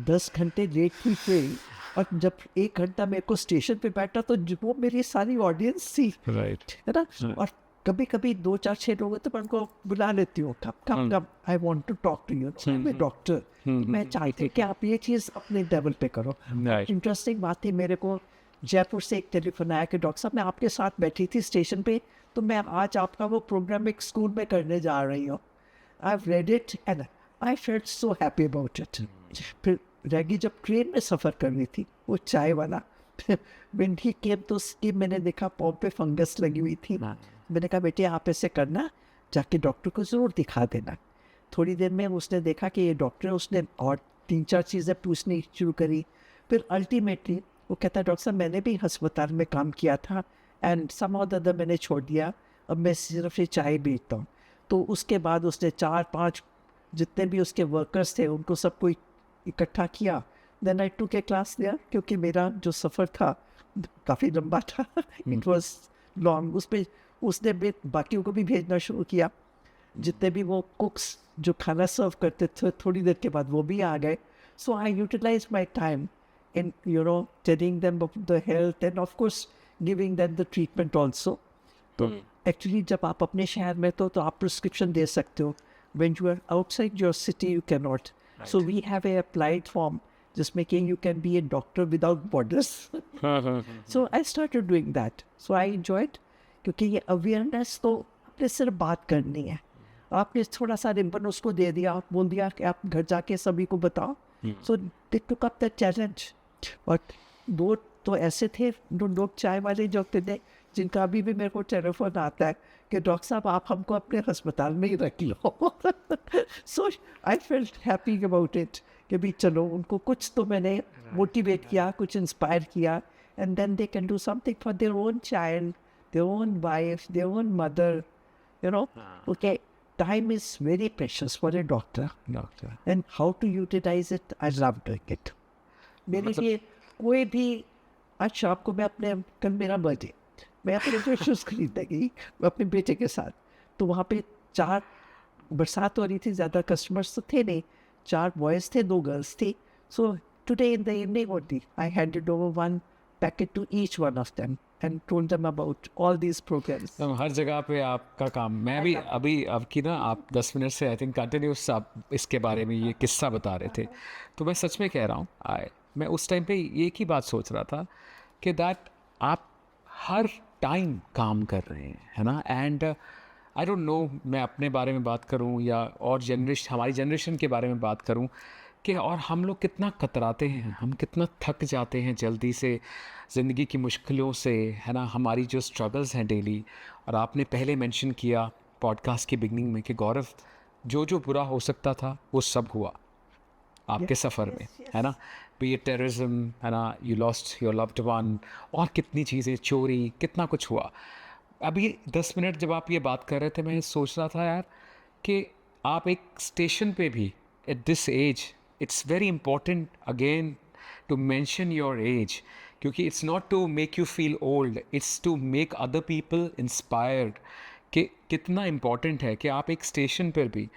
[SPEAKER 1] 10 घंटे लेट थी ट्रेन, और जब 1 घंटा मेरे को स्टेशन पे बैठा तो वो मेरी सारी ऑडियंस थी,
[SPEAKER 2] राइट,
[SPEAKER 1] है ना। और कभी कभी 2 4 6 लोग तो मैं उनको बुला लेती हूँ, कब I want to talk to you, मैं डॉक्टर, मैं चाहती हूँ कि आप ये चीज़ अपने लेवल पे करो। इंटरेस्टिंग बात थी, मेरे को जयपुर से एक टेलीफोन आया कि डॉक्टर साहब मैं आपके साथ बैठी थी स्टेशन पे, तो मैं आज आपका वो प्रोग्राम एक स्कूल में करने जा रही हूँ। I read it and I felt so happy about it. फिर रैगी जब ट्रेन में सफ़र कर रही थी, वो चाय वाला when he came तो उसकी मैंने देखा पाँव पे फंगस लगी हुई थी। मैंने कहा बेटे आप ऐसे करना, जाके डॉक्टर को ज़रूर दिखा देना। थोड़ी देर में उसने देखा कि ये डॉक्टर है, उसने और 3 4 चीज़ें पूछनी शुरू करी। फिर अल्टीमेटली वो कहता है डॉक्टर साहब मैंने भी अस्पताल में काम किया था एंड समहाउ द अदर मैंने छोड़ दिया, अब मैं सिर्फ ये चाय बेचता हूँ। तो उसके बाद उसने 4 5 जितने भी उसके वर्कर्स थे उनको सबको इकट्ठा किया। देन आई टूक ए क्लास दिया, क्योंकि मेरा जो सफ़र था काफ़ी लंबा था, इट वॉज लॉन्ग। उस पर उसने बाकियों को भी भेजना शुरू किया, जितने भी वो कुक्स जो खाना सर्व करते थे, थोड़ी देर के बाद वो भी आ गए। So I utilize my time in telling them the health and of course giving them the treatment also. तो एक्चुअली जब आप अपने शहर में तो आप प्रिस्क्रिप्शन दे सकते हो, when you are outside your city you can not. So we have a applied form जिसमें कि you can be a doctor without borders. So I started doing that, so I enjoyed, क्योंकि ये awareness तो आपने सिर्फ बात करनी है, आपने थोड़ा सा रिबन उसको दे दिया, आप बोल दिया कि आप घर जाके सभी को बताओ। So they took up the challenge. But 2 तो ऐसे थे जो लोग चाय वाले जो थे, जिनका अभी भी मेरे को टेलीफोन आता है कि डॉक्टर साहब आप हमको अपने अस्पताल में ही रख लो। So I felt happy about it कि भी चलो उनको कुछ तो मैंने मोटिवेट किया, कुछ इंस्पायर किया, and then they can do something for their own child, their own wife, their own mother, Okay, time is very precious for a doctor. And how to utilize it, I love doing it. मेरे लिए कोई भी, आज शाम को मैं कल मेरा बर्थडे, मैं अपने जो शूज़ खरीदने गई अपने बेटे के साथ, तो वहाँ पे 4 बरसात हो रही थी, ज़्यादा कस्टमर्स तो थे नहीं, 4 बॉयज़ थे 2 गर्ल्स थी। So today in the evening only I handed over 1 packet to each one of them and told them about all these programs.
[SPEAKER 2] तो हर जगह पे आपका काम, मैं भी अभी आपकी ना आप 10 मिनट से आई थिंक कंटिन्यूस आप इसके बारे में ये किस्सा बता रहे थे, तो मैं सच में कह रहा हूँ, मैं उस टाइम पे एक ही बात सोच रहा था कि दैट आप हर टाइम काम कर रहे हैं, है ना, एंड आई डोंट नो मैं अपने बारे में बात करूं या और हमारी जनरेशन के बारे में बात करूं कि और हम लोग कितना कतराते हैं, हम कितना थक जाते हैं जल्दी से ज़िंदगी की मुश्किलों से, है ना, हमारी जो स्ट्रगल्स हैं डेली। और आपने पहले मेंशन किया पॉडकास्ट की बिगनिंग में कि गौरव, जो जो बुरा हो सकता था वो सब हुआ आपके सफ़र में, है ना, बी इट टेररिज्म, है ना, you lost your loved one, और कितनी चीज़ें, चोरी, कितना कुछ हुआ। अभी 10 मिनट जब आप ये बात कर रहे थे, मैं सोच रहा था यार कि आप एक स्टेशन पे भी at this age, it's very important again to mention your age, क्योंकि it's not to make you feel old, it's to make other people inspired कि कितना इम्पॉर्टेंट है कि आप एक स्टेशन पर भी,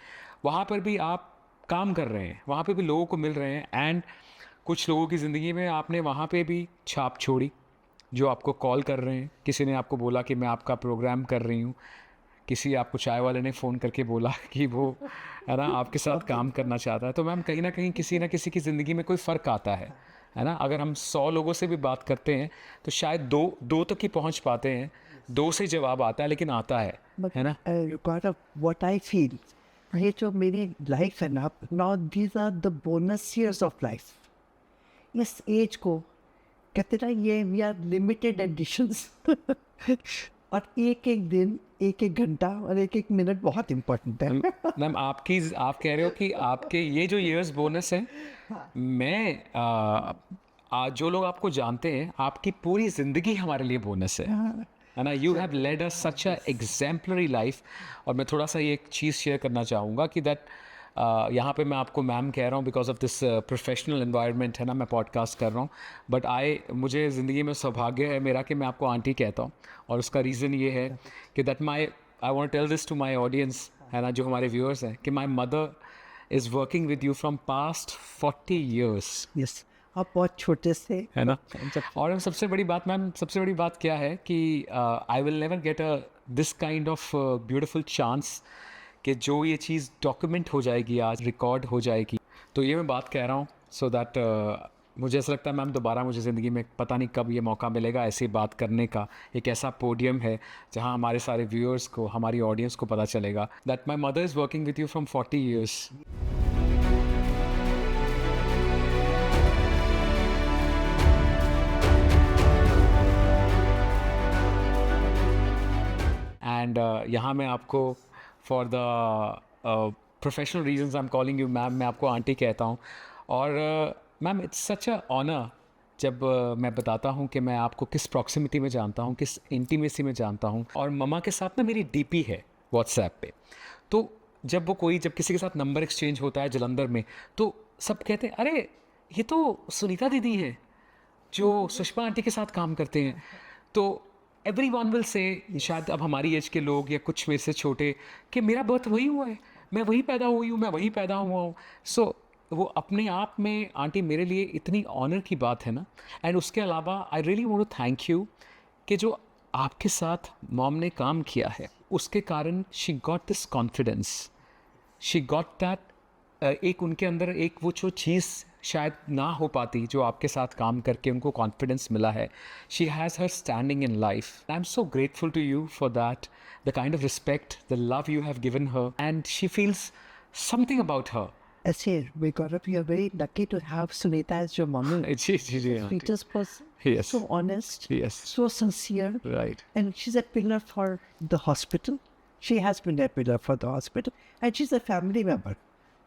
[SPEAKER 2] वहाँ पर भी आप काम कर रहे हैं, वहाँ पे भी लोगों को मिल रहे हैं, एंड कुछ लोगों की ज़िंदगी में आपने वहाँ पे भी छाप छोड़ी, जो आपको कॉल कर रहे हैं। किसी ने आपको बोला कि मैं आपका प्रोग्राम कर रही हूँ, किसी आपको चाय वाले ने फ़ोन करके बोला कि वो, है ना, आपके साथ काम करना चाहता है। तो मैम कहीं ना कहीं किसी ना किसी की ज़िंदगी में कोई फ़र्क आता है ना। अगर हम 100 लोगों से भी बात करते हैं तो शायद दो तक ही पहुँच पाते हैं, 2 से जवाब आता है, लेकिन आता है ना।
[SPEAKER 1] Gaurav, what I feel, ये जो मेरी लाइफ है ना, now these are the bonus years of life. इस एज को कहते ना, ये वी आर लिमिटेड एडिशंस और एक एक दिन, एक एक घंटा और एक एक मिनट बहुत इम्पोर्टेंट है।
[SPEAKER 2] मैम आप कह रहे हो कि आपके ये जो ईयर्स बोनस है, मैं जो लोग आपको जानते हैं, आपकी पूरी ज़िंदगी हमारे लिए बोनस है ना। You have led us such a exemplary life. और मैं थोड़ा सा ये एक चीज़ शेयर करना चाहूँगा कि दैट यहाँ पे मैं आपको मैम कह रहा हूँ because of this professional environment, है ना, मैं पॉडकास्ट कर रहा हूँ, बट मुझे ज़िंदगी में सौभाग्य है मेरा कि मैं आपको आंटी कहता हूँ। और उसका रीज़न ये है कि that I want tell this to my audience, है ना, जो हमारे व्यूअर्स हैं, कि my mother is working with you from past 40 years।
[SPEAKER 1] Yes, आप बहुत छोटे से,
[SPEAKER 2] है ना। और सबसे बड़ी बात मैम, सबसे बड़ी बात क्या है कि I will never get this kind of beautiful chance कि जो ये चीज़ डॉक्यूमेंट हो जाएगी, आज रिकॉर्ड हो जाएगी। तो ये मैं बात कह रहा हूँ सो दैट मुझे ऐसा लगता है मैम दोबारा मुझे ज़िंदगी में पता नहीं कब ये मौका मिलेगा ऐसी बात करने का। एक ऐसा पोडियम है जहाँ हमारे सारे व्यूअर्स को, हमारी ऑडियंस को पता चलेगा that my mother is working with you from 40 years। And यहाँ मैं आपको for the professional reasons I am calling you ma'am, मैं आपको आंटी कहता हूँ। और ma'am it's such a honour जब मैं बताता हूँ कि मैं आपको किस प्रॉक्सिमिटी में जानता हूँ, किस इंटीमेसी में जानता हूँ। और मम्मा के साथ ना मेरी डीपी है व्हाट्सएप पे, तो जब किसी के साथ नंबर एक्सचेंज होता है जलंधर में, तो सब कहते हैं अरे ये तो सुनीता दीदी है जो सुषमा आंटी के साथ काम करते हैं। तो एवरी वन विल से, शायद अब हमारी एज के लोग या कुछ मेरे से छोटे, कि मेरा बर्थ वही हुआ है, मैं वही पैदा हुई हूँ, मैं वही पैदा हुआ हूँ। सो वो अपने आप में आंटी मेरे लिए इतनी ऑनर की बात है ना। एंड उसके अलावा I really want to thank you कि जो आपके साथ मॉम ने काम किया है, उसके कारण she got this confidence, she got that, एक उनके अंदर एक वो जो चीज़ शायद ना हो पाती जो आपके साथ काम करके उनको कॉन्फिडेंस मिला है। She has her standing in life. I am so grateful to you for that, the kind of respect, the love you have given her, and she feels something about her.
[SPEAKER 1] ऐसे we Gaurav, you are very lucky to have Sunita as your mommy.
[SPEAKER 2] जी जी जी aunty.
[SPEAKER 1] Sweetest person,
[SPEAKER 2] Yes.
[SPEAKER 1] so honest,
[SPEAKER 2] Yes.
[SPEAKER 1] so sincere,
[SPEAKER 2] Right.
[SPEAKER 1] and she's a pillar for the hospital. She has been a pillar for the hospital, and she's a family member.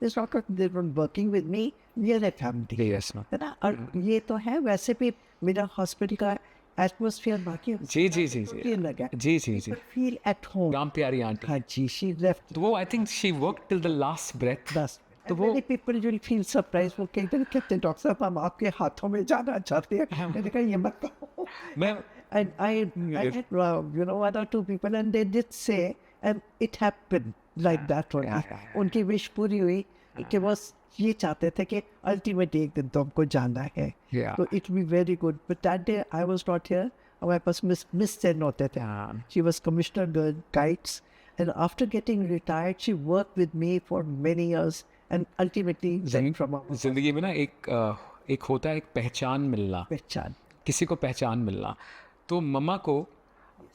[SPEAKER 1] It's not that they're not working with me, we are a family.
[SPEAKER 2] Yes ma'am.
[SPEAKER 1] है ना। और ये तो है, वैसे भी मेरा hospital का एटमोसफियर बाकी
[SPEAKER 2] जी जी जी जी
[SPEAKER 1] लगा,
[SPEAKER 2] जी जी जी
[SPEAKER 1] feel at home.
[SPEAKER 2] Ram Pyari aunty.
[SPEAKER 1] हाँ जी, she left
[SPEAKER 2] तो वो I think she work till the last breath.
[SPEAKER 1] बस। तो वो people will feel surprised, वो कहते हैं कहते हैं डॉक्टर साहब हम आपके हाथों में जाना चाहते हैं। मैंने कहा ये मत कहो।
[SPEAKER 2] मैं
[SPEAKER 1] And I had, one or two people, and they did say, and it happened like that only. उनकी विश पूरी हुई कि बस ये चाहते थे कि अल्टीमेट एक दिन तो हमको जाना है।
[SPEAKER 2] Yeah.
[SPEAKER 1] तो it will be very good. But that day I was not here. हमारे पास मिस सेन होते थे। She was commissioner guides, and after getting retired, she worked with me for many years, and ultimately went from our
[SPEAKER 2] जिंदगी में ना एक होता है एक पहचान मिलना,
[SPEAKER 1] पहचान।
[SPEAKER 2] किसी को पहचान मिलना। तो मम्मा को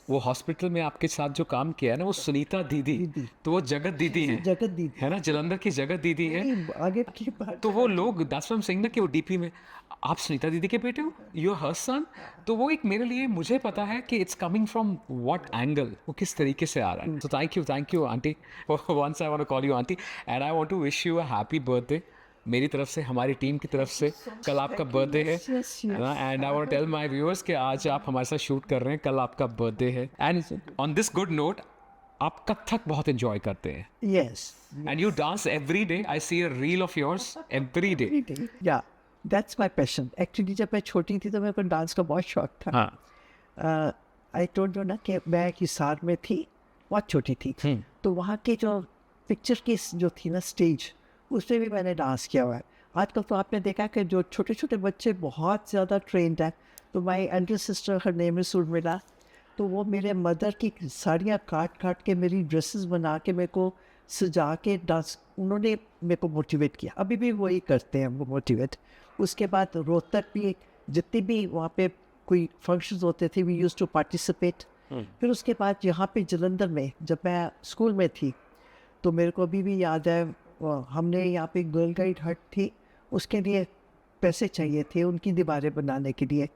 [SPEAKER 2] वो हॉस्पिटल में आपके साथ जो काम किया है ना, वो सुनीता दीदी, तो वो जगत दीदी हैं,
[SPEAKER 1] जगत दीदी
[SPEAKER 2] है ना, जलंधर की जगत दीदी है।
[SPEAKER 1] नहीं, आगे की बात
[SPEAKER 2] तो वो लोग that's what I am saying ना कि वो डीपी में आप सुनीता दीदी के बेटे हो, यू आर हर सन। तो वो एक मेरे लिए, मुझे पता है कि it's coming from what angle, वो किस तरीके से आ रहा है। तो thank you aunty, once I want to call you aunty and I want to wish you a happy birthday मेरी तरफ से, हमारी टीम की तरफ से। कल आपका बर्थडे है ना, and I want to tell my viewers कि आज आप हमारे साथ शूट कर रहे हैं, कल आपका बर्थडे है। And on this good note, आप कथक बहुत एंजॉय करते हैं,
[SPEAKER 1] yes
[SPEAKER 2] and you dance every day. I see a reel of yours every day.
[SPEAKER 1] या दैट्स माय पैशन। एक्चुअली जब मैं छोटी थी तो मेरे को डांस का बहुत शौक था।
[SPEAKER 2] हाँ,
[SPEAKER 1] आई टोल्ड यू ना कि मैं हिसार में थी, बहुत छोटी थी, तो वहाँ के जो पिक्चर की जो थी ना स्टेज, उस पर भी मैंने डांस किया हुआ है। आजकल तो आपने देखा कि जो छोटे छोटे बच्चे बहुत ज़्यादा ट्रेंड हैं। तो my elder sister, her name is Urmila, तो वो मेरे मदर की साड़ियाँ काट काट के, मेरी ड्रेसेस बना के, मेरे को सजा के डांस, उन्होंने मेरे को मोटिवेट किया। अभी भी वही करते हैं वो मोटिवेट। उसके बाद रोहतक भी, जितनी भी वहाँ पे कोई फंक्शंस होते थे, वी यूज्ड टू पार्टिसिपेट। फिर उसके बाद यहाँ पे जलंधर में जब मैं स्कूल में थी, तो मेरे को अभी भी याद है, हमने यहाँ पे गर्ल गाइड हट थी, उसके लिए पैसे चाहिए थे उनकी दीवारें बनाने के लिए।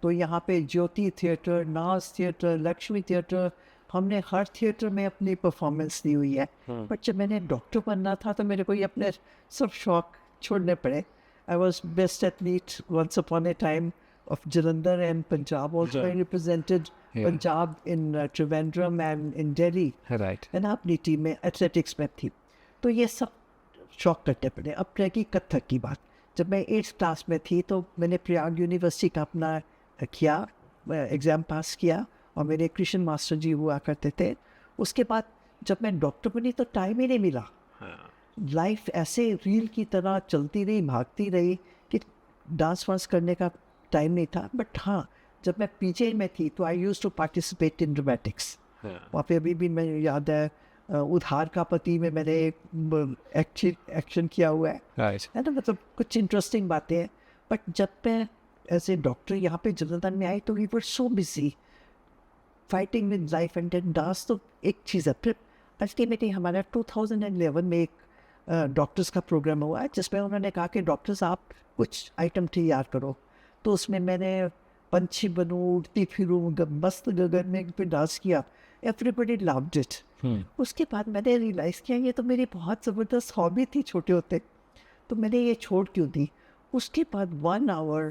[SPEAKER 1] तो यहाँ पे ज्योति थिएटर, नाज थिएटर, लक्ष्मी थिएटर, हमने हर थिएटर में अपनी परफॉर्मेंस दी हुई है। बट जब मैंने डॉक्टर बनना था तो मेरे को ये अपने सब शौक छोड़ने पड़े। I was best athlete once upon a time of Jalandhar and Punjab also. I represented Punjab in Trivandrum and in Delhi.
[SPEAKER 2] right.
[SPEAKER 1] है ना, अपनी टीम में एथलेटिक्स में थी। तो ये सब शौक करते पड़े। अब रही कथक की बात, जब मैं 8th क्लास में थी तो मैंने प्रयाग यूनिवर्सिटी का अपना किया, एग्ज़ाम पास किया, और मेरे कृष्ण मास्टर जी हुआ करते थे। उसके बाद जब मैं डॉक्टर बनी तो टाइम ही नहीं मिला। लाइफ ऐसे रील की तरह चलती रही, भागती रही कि डांस वांस करने का टाइम नहीं था। बट हाँ, जब मैं पीजे में थी तो I used to participate in dramatics. वहाँ पे अभी भी मैं याद है, उधार का पति में मैंने एक्शन किया हुआ है। है ना, मतलब कुछ इंटरेस्टिंग बातें हैं। बट जब मैं एज ए डॉक्टर यहाँ पे जलंधर में आई तो we were so busy fighting with life and death. Dance तो एक चीज़ है। फिर अल्टीमेटली हमारा 2011 में एक डॉक्टर्स का प्रोग्राम हुआ जिसमें उन्होंने कहा कि डॉक्टर्स आप कुछ आइटम तैयार करो। तो उसमें मैंने पंछी बनूं, उड़ती फिरूं, मस्त गगन में पे डांस किया। Everybody loved it. उसके बाद मैंने रियलाइज़ किया ये तो मेरी बहुत ज़बरदस्त हॉबी थी छोटे होते, तो मैंने ये छोड़ क्यों दी। उसके बाद 1 hour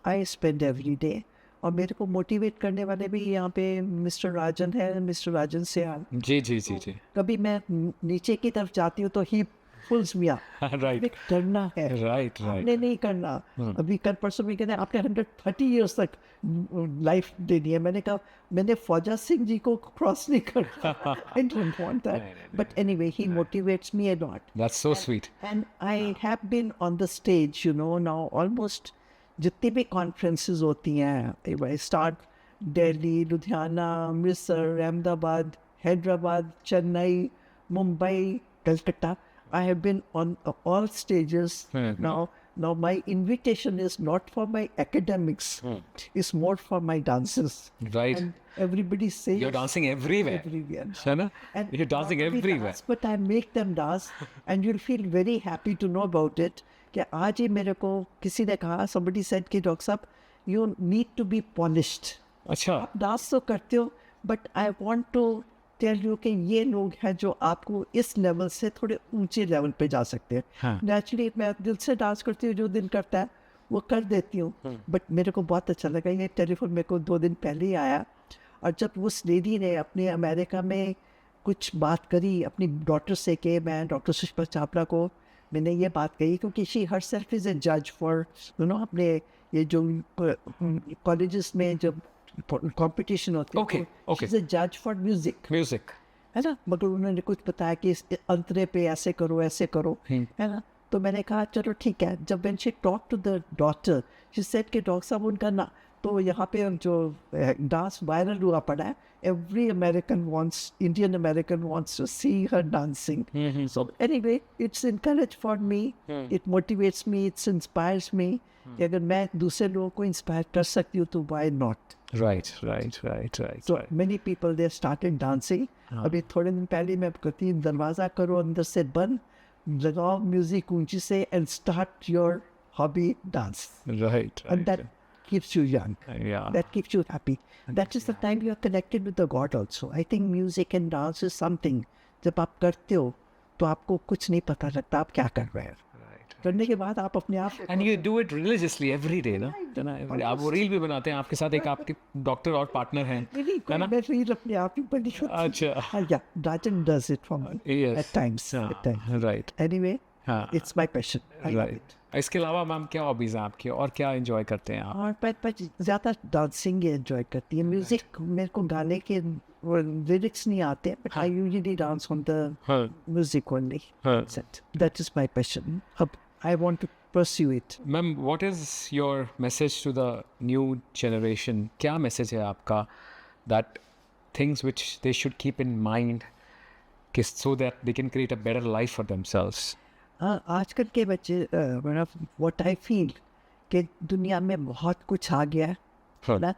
[SPEAKER 1] I spend every day, और मेरे को मोटिवेट करने वाले भी यहाँ पे मिस्टर राजन है, मिस्टर राजन सियाल।
[SPEAKER 2] जी।
[SPEAKER 1] कभी मैं नीचे की तरफ जाती हूँ तो ही फुल्स मिया
[SPEAKER 2] राइट,
[SPEAKER 1] करना है,
[SPEAKER 2] राइट।
[SPEAKER 1] आपने नहीं करना। अभी कल परसों भी कहते हैं आपने 130 ईयर्स तक लाइफ देनी है। मैंने कहा मैंने फौजा सिंह जी को क्रॉस नहीं करना। I don't want that, but anyway he motivates me a lot.
[SPEAKER 2] That's so sweet.
[SPEAKER 1] And I have been on the stage, you know, now almost जितनी भी कॉन्फ्रेंसेस होती हैं, I start Delhi, Ludhiana, Amritsar, Ahmedabad, Hyderabad, Chennai, Mumbai, Calcutta. I have been on all stages now. Now my invitation is not for my academics; it's more for my dances.
[SPEAKER 2] Right.
[SPEAKER 1] And everybody says
[SPEAKER 2] You're dancing everywhere.
[SPEAKER 1] Everywhere.
[SPEAKER 2] है ना?
[SPEAKER 1] And
[SPEAKER 2] You're dancing
[SPEAKER 1] not only
[SPEAKER 2] everywhere.
[SPEAKER 1] dance, but I make them dance, and you'll feel very happy to know about it. कि आज ही मेरे को किसी ने कहा, somebody said कि डॉक्टर साहब, you need to be polished.
[SPEAKER 2] अच्छा।
[SPEAKER 1] आप डांस तो करते हो, but I want to tell you कि ये लोग हैं जो आपको इस लेवल से थोड़े ऊंचे लेवल पे जा सकते हैं।
[SPEAKER 2] हाँ।
[SPEAKER 1] नेचुरली मैं दिल से डांस करती हूँ, जो दिल करता है वो कर देती हूँ। बट मेरे को बहुत अच्छा लगा, ये टेलीफोन मेरे को 2 दिन पहले ही आया, और जब उस लेडी ने अपने अमेरिका में कुछ बात करी अपनी डॉटर से कि मैं डॉक्टर सुषमा चावला को मैंने ये बात कही, क्योंकि she her self is a जज फॉर यू नो अपने ये जो कॉलेजेस में जब कंपटीशन होती है,
[SPEAKER 2] Okay.
[SPEAKER 1] शी इज़ ए जज फॉर म्यूजिक, है ना। मगर उन्होंने कुछ बताया कि इस अंतरे पे ऐसे करो, है ना। तो मैंने कहा चलो ठीक है। जब when she talk to the doctor, she said कि डॉक्टर साहब उनका ना, तो यहाँ पे जो डांस वायरल हुआ पड़ा है, every American wants, Indian American wants to see her dancing. So anyway it's encourage for me, it motivates me, it's inspires me कि अगर मैं दूसरे लोगों को इंस्पायर कर सकती हूँ तो why not.
[SPEAKER 2] Right.
[SPEAKER 1] So many people they started dancing. अभी थोड़े दिन पहले मैं कहती हूँ दरवाज़ा करो अंदर से बंद, लगाओ म्यूजिक ऊंची से and start your hobby dance.
[SPEAKER 2] Right.
[SPEAKER 1] And that keeps you young.
[SPEAKER 2] Yeah.
[SPEAKER 1] That keeps you happy. That is the time you are connected with the God also. I think music and dance is something. जब आप करते हो तो आपको कुछ नहीं पता लगता आप क्या कर रहे हैं. करने के बाद आप अपने आप
[SPEAKER 2] and you do it religiously every day ना, है ना? आप वो रील भी बनाते हैं, आपके साथ एक आपके डॉक्टर और पार्टनर हैं, है ना?
[SPEAKER 1] मैं रील अपने आप ही बनी होती है.
[SPEAKER 2] अच्छा.
[SPEAKER 1] Yeah, Rajan does it for me
[SPEAKER 2] Yes.
[SPEAKER 1] at times.
[SPEAKER 2] Right.
[SPEAKER 1] Anyway,
[SPEAKER 2] हाँ.
[SPEAKER 1] it's my passion. I love
[SPEAKER 2] right.
[SPEAKER 1] it.
[SPEAKER 2] इसके अलावा मैम क्या हॉबीज हैं आपकी और क्या एंजॉय करते हैं आप?
[SPEAKER 1] और पर ज़्यादा डांसिंग एंजॉय करती है. म्यूजिक मेरे को गाने के लिरिक्स नहीं आते, but I usually dance on the music only. That is my passion. अब I want to pursue it.
[SPEAKER 2] Ma'am what is your message to the new generation? क्या मैसेज है आपका that things which they should keep in mind so that they can create a better life for themselves?
[SPEAKER 1] हाँ, आजकल के बच्चे what I feel कि दुनिया में बहुत कुछ आ गया है ना.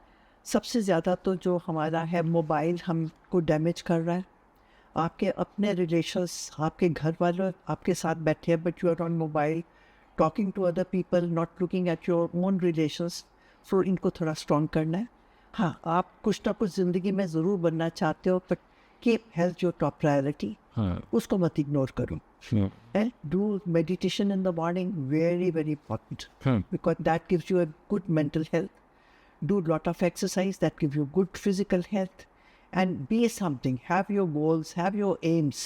[SPEAKER 1] सबसे ज़्यादा तो जो हमारा है मोबाइल हमको डैमेज कर रहा है. आपके अपने रिलेशंस, आपके घर वाले आपके साथ बैठे हैं but you are on mobile talking to other people, not looking at your own relations. So इनको थोड़ा स्ट्रॉन्ग करना है. हाँ, आप कुछ ना कुछ ज़िंदगी में ज़रूर बनना चाहते हो, but keep health your top priority. उसको मत इग्नोर करो. And do meditation in the morning, very very important, because that gives you a good mental health. Do lot of exercise that gives you good physical health, and be something. Have your goals, have your aims,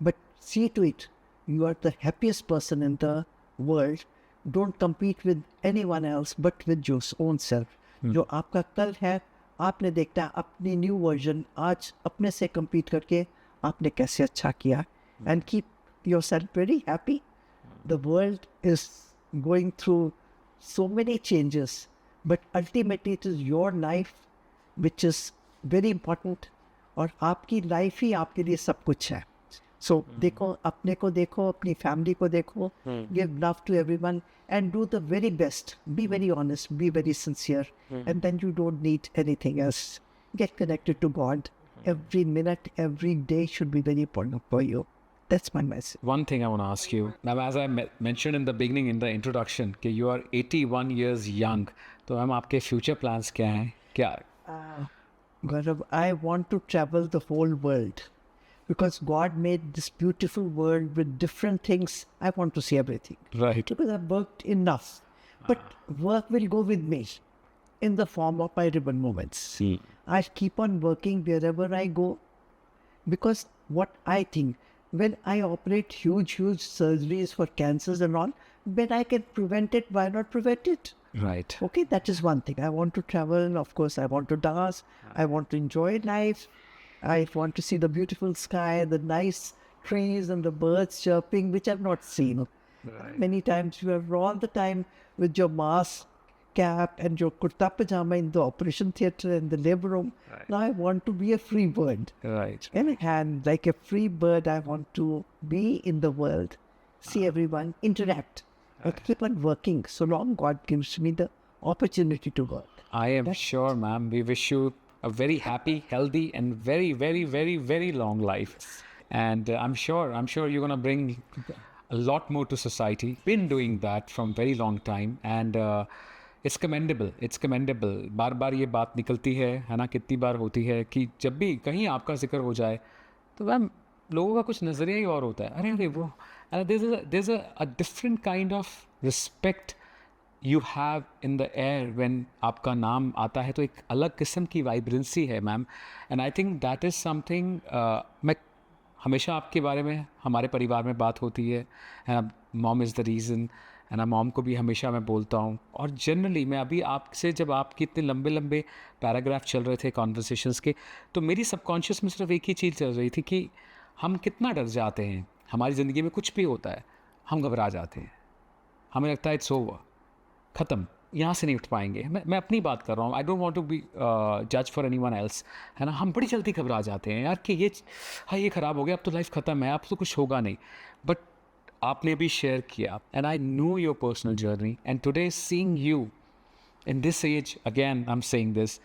[SPEAKER 1] but see to it you are the happiest person in the world. Don't compete with anyone else but with your own self. जो आपका कल है आपने देखना है अपनी new version आज अपने से compete करके आपने कैसे अच्छा किया. And keep yourself very happy. The world is going through so many changes, but ultimately it is your life which is very important. और आपकी लाइफ ही आपके लिए सब कुछ है. So देखो अपने को देखो, अपनी फैमिली को देखो, give love to everyone and do the very best. Be very honest, be very sincere, and then you don't need anything else. Get connected to God. Every minute, every day should be very important for you. That's my message.
[SPEAKER 2] One thing I want to ask you. Now, as I mentioned in the beginning, in the introduction, that you are 81 years young. तो ma'am आपके future plans क्या हैं? क्या?
[SPEAKER 1] Gaurav, I want to travel the whole world because God made this beautiful world with different things. I want to see everything.
[SPEAKER 2] Right.
[SPEAKER 1] Because I've worked enough. But work will go with me in the form of my ribbon moments. I keep on working wherever I go because what I think, when I operate huge surgeries for cancers and all, when I can prevent it, why not prevent it?
[SPEAKER 2] Right.
[SPEAKER 1] Okay, that is one thing. I want to travel. Of course, I want to dance. I want to enjoy life. I want to see the beautiful sky, the nice trees and the birds chirping, which I've not seen.
[SPEAKER 2] Right.
[SPEAKER 1] Many times you are all the time with your mask, cap and your kurta pajama in the operation theatre in the labor room.
[SPEAKER 2] Right.
[SPEAKER 1] Now I want to be a free bird.
[SPEAKER 2] Right.
[SPEAKER 1] And like a free bird, I want to be in the world, see everyone, interact. I keep on working so long God gives me the opportunity to work.
[SPEAKER 2] I am sure, ma'am, we wish you a very happy, healthy, and very, very, very, very long life. And I'm sure you're going to bring a lot more to society. Been doing that from very long time. And it's commendable. It's commendable. बार बार ये बात निकलती है ना, कितनी बार होती है कि जब भी कहीं आपका जिक्र हो जाए तो मैम लोगों का कुछ नज़रिया ही और होता है. अरे वो there's a different kind of respect you have in the air when आपका नाम आता है, तो एक अलग किस्म की वाइब्रेंसी है ma'am. And I think that is something. मैं हमेशा आपके बारे में हमारे परिवार में बात होती है. Mom is the reason. And mom को भी हमेशा मैं बोलता हूँ. और जनरली मैं अभी आपसे जब आपके इतने लंबे लंबे पैराग्राफ चल रहे थे कॉन्वर्सेशंस के, तो मेरी सबकॉन्शियस में सिर्फ एक ही चीज़ चल रही थी कि हम कितना डर जाते हैं. हमारी ज़िंदगी में कुछ भी होता है हम घबरा जाते हैं. हमें लगता है इट्स ओवर, ख़त्म, यहाँ से नहीं उठ पाएंगे. मैं अपनी बात कर रहा हूँ. I don't want to be जज फॉर एनीवन एल्स, है ना. हम बड़ी जल्दी घबरा जाते हैं यार कि ये ख़राब हो गया, अब तो लाइफ ख़त्म है, अब तो कुछ होगा नहीं. बट आपने भी शेयर किया and I know your personal journey. And today seeing you in this age, again I'm saying this,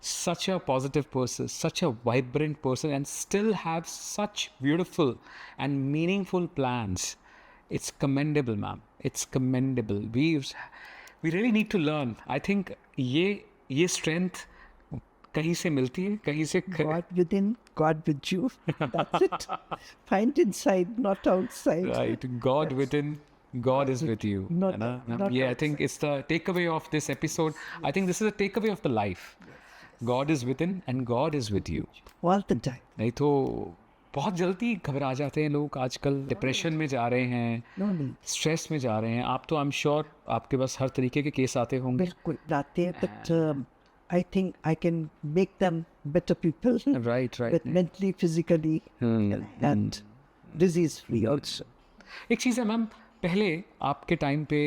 [SPEAKER 2] such a positive person, such a vibrant person, and still have such beautiful and meaningful plans. It's commendable, ma'am. It's commendable. We really need to learn. I think ये strength कहीं से मिलती है, कहीं से
[SPEAKER 1] God within, God with you. That's it. Find inside, not outside.
[SPEAKER 2] right. God within, God is with you.
[SPEAKER 1] Not-
[SPEAKER 2] है ना?
[SPEAKER 1] not
[SPEAKER 2] Yeah, I think it's the takeaway of this episode. I think this is a takeaway of the life. God is within and God is with you.
[SPEAKER 1] All the time.
[SPEAKER 2] नहीं तो बहुत जल्दी घबरा जाते हैं लोग आजकल, डिप्रेशन में जा रहे हैं,
[SPEAKER 1] No need.
[SPEAKER 2] स्ट्रेस में जा रहे हैं. आप तो आई एम श्योर आपके पास हर तरीके के केस आते होंगे.
[SPEAKER 1] बिल्कुल लाते हैं, but I think I can make them better people.
[SPEAKER 2] Right
[SPEAKER 1] But mentally, physically, and disease free also.
[SPEAKER 2] एक चीज़ है मैम, पहले आपके टाइम पे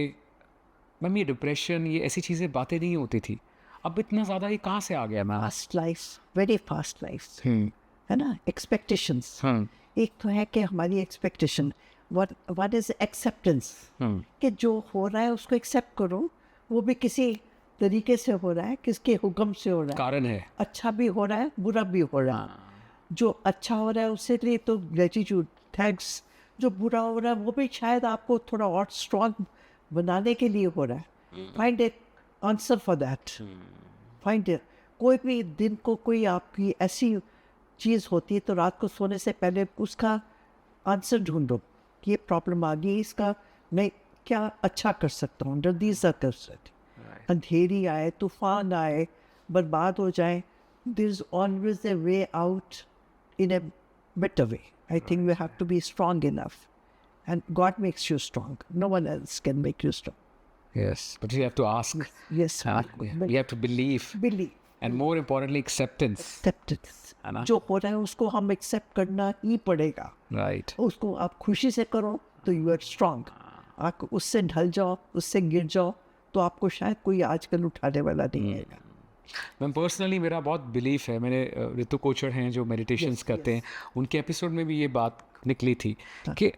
[SPEAKER 2] मैम ये डिप्रेशन, ये ऐसी चीज़ें बातें नहीं होती थी. अब इतना ज़्यादा ये कहाँ से आ गया ma'am?
[SPEAKER 1] Fast life, very fast life. है ना? Expectations. एक तो है कि हमारी expectation. What is acceptance? कि जो हो रहा है उसको accept करो. वो भी किसी तरीके से हो रहा है, किसके हुक्म से हो रहा है.
[SPEAKER 2] कारण है.
[SPEAKER 1] अच्छा भी हो रहा है, बुरा भी हो रहा है. जो अच्छा हो रहा है उससे लिए तो ग्रेटिट्यूड, थैंक्स. जो बुरा हो रहा है वो भी शायद आपको थोड़ा और स्ट्रॉन्ग बनाने के लिए हो रहा है. Find a answer for that. Find a. कोई भी दिन को कोई आपकी ऐसी चीज़ होती है तो रात को सोने से पहले उसका आंसर ढूंढो कि ये प्रॉब्लम आ गई, इसका मैं क्या अच्छा कर सकता हूँ. दीज आर कर सकते. अंधेरी आए, तूफान आए, बर्बाद हो जाए, there is always a way out in a better way. I think we have to be strong enough, and God makes you strong. No one else can make you strong.
[SPEAKER 2] Yes, but you have to ask.
[SPEAKER 1] Yes,
[SPEAKER 2] You have to believe.
[SPEAKER 1] believe,
[SPEAKER 2] And more importantly, acceptance.
[SPEAKER 1] acceptance.
[SPEAKER 2] है ना?
[SPEAKER 1] जो हो रहा है उसको हम accept करना ही पड़ेगा.
[SPEAKER 2] Right.
[SPEAKER 1] उसको आप खुशी से करो तो यू आर स्ट्रॉन्ग. आप उससे ढल जाओ, उससे गिर जाओ तो आपको शायद कोई आजकल उठाने वाला नहीं है.
[SPEAKER 2] मैम पर्सनली मेरा बहुत बिलीफ है. मैंने ऋतु कोचर हैं जो मेडिटेशंस करते हैं, उनके एपिसोड में भी ये बात निकली थी कि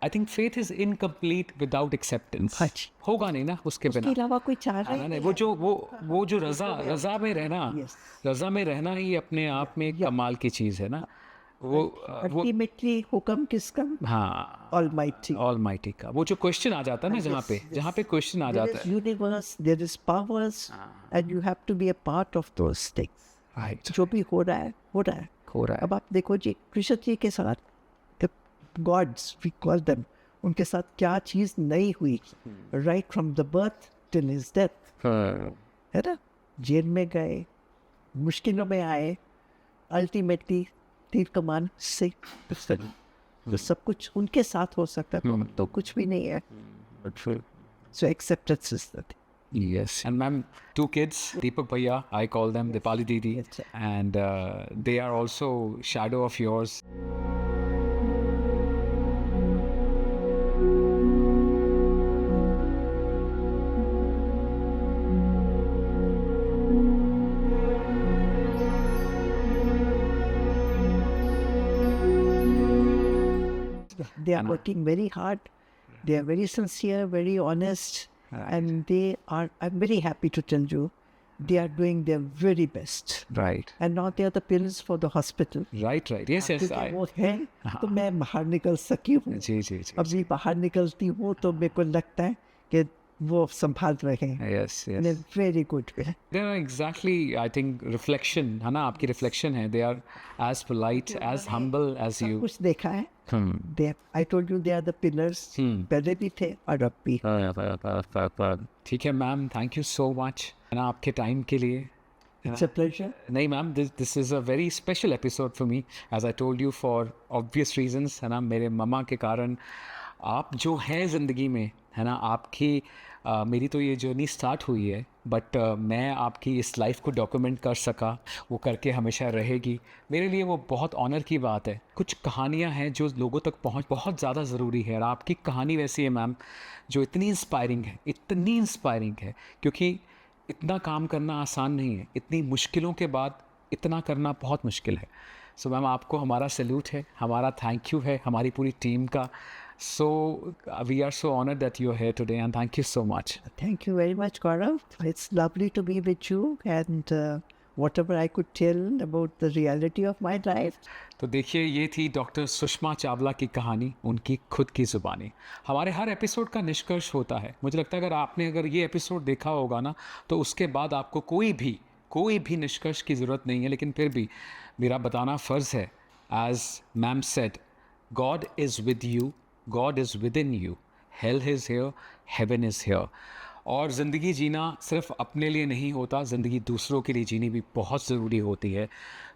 [SPEAKER 2] I think faith is incomplete without acceptance.
[SPEAKER 1] हाँ जी.
[SPEAKER 2] होगा नहीं ना उसके
[SPEAKER 1] उसके
[SPEAKER 2] बिना.
[SPEAKER 1] अलावा कोई चाह रहा
[SPEAKER 2] है ना?
[SPEAKER 1] है
[SPEAKER 2] नहीं, वो जो रजा में रहना,
[SPEAKER 1] Yes.
[SPEAKER 2] रजा में रहना ही अपने आप में एक कमाल की चीज़ है ना. वो
[SPEAKER 1] अल्टीमेटली हुक्म किसका?
[SPEAKER 2] हाँ,
[SPEAKER 1] ऑलमाइटी.
[SPEAKER 2] ऑलमाइटी का. वो जो क्वेश्चन आ जाता है ना, जहाँ पे क्वेश्चन आ जाता है.
[SPEAKER 1] Universe, there is powers, and you have to be a part of those things.
[SPEAKER 2] Right.
[SPEAKER 1] जो भी हो रहा है हो रहा है.
[SPEAKER 2] हो रहा है.
[SPEAKER 1] अब आप देखो जी कृष्ण जी के साथ गॉड्स वी कॉल देम, उनके साथ क्या चीज़ नहीं हुई right from the birth till his death. है ना? जेल में गए, मुश्किलों में आए, अल्टीमेटली तीर कमान से तो सब कुछ उनके साथ हो सकता है. तो कुछ भी नहीं है. So acceptance is the
[SPEAKER 2] Yes. And ma'am, 2 kids, Deepak Bhaiya, I call them Dipali Didi,
[SPEAKER 1] Yes, sir.
[SPEAKER 2] and they are also shadow of yours.
[SPEAKER 1] They are working very hard. They are very sincere, very honest, and they are. I'm very happy to tell you, they are doing their very best.
[SPEAKER 2] Right.
[SPEAKER 1] And now they are the pills for the hospital.
[SPEAKER 2] Right. Yes.
[SPEAKER 1] क्योंकि वो है तो मैं बाहर निकल सकी हूँ.
[SPEAKER 2] जी.
[SPEAKER 1] अभी बाहर निकलती हूँ तो मेरे को लगता है कि वो संभाल रहे हैं.
[SPEAKER 2] Yes.
[SPEAKER 1] In a very good way.
[SPEAKER 2] They are exactly, I think, reflection, है ना? आपकी reflection है. They are as polite, as humble as you.
[SPEAKER 1] कुछ देखा है. I told you they are the pillars. पहले भी थे और अब भी.
[SPEAKER 2] ठीक है ma'am, thank you so much है ना आपके टाइम के लिए.
[SPEAKER 1] It's a pleasure.
[SPEAKER 2] नहीं ma'am, this is a very special episode for me, as I told you, for obvious reasons, है ना? मेरे मम्मा के कारण आप जो हैं ज़िंदगी में, है ना, आपकी मेरी तो ये जर्नी स्टार्ट हुई है, बट मैं आपकी इस लाइफ को डॉक्यूमेंट कर सका, वो करके हमेशा रहेगी. मेरे लिए वो बहुत ऑनर की बात है. कुछ कहानियाँ हैं जो लोगों तक पहुँच बहुत ज़्यादा ज़रूरी है, और आपकी कहानी वैसी है मैम जो इतनी इंस्पायरिंग है, क्योंकि इतना काम करना आसान नहीं है. इतनी मुश्किलों के बाद इतना करना बहुत मुश्किल है. सो मैम आपको हमारा सैल्यूट है, हमारा थैंक यू है हमारी पूरी टीम का. So we are so honored that you are here today, and thank you so much.
[SPEAKER 1] Thank you very much, Gaurav. It's lovely to be with you, and whatever I could tell about the reality of my life.
[SPEAKER 2] तो देखिए, ये थी doctor Sushma Chawla की कहानी, उनकी खुद की ज़ुबानी। हमारे हर एपिसोड का निष्कर्ष होता है। मुझे लगता है अगर ये एपिसोड देखा होगा ना, तो उसके बाद आपको कोई भी निष्कर्ष की ज़रूरत नहीं है। लेकिन फिर भी मेरा बताना फ़र्ज़ है, as ma'am said, God is with you, God is within you, hell is here, heaven is here. और ज़िंदगी जीना सिर्फ अपने लिए नहीं होता, ज़िंदगी दूसरों के लिए जीनी भी बहुत ज़रूरी होती है।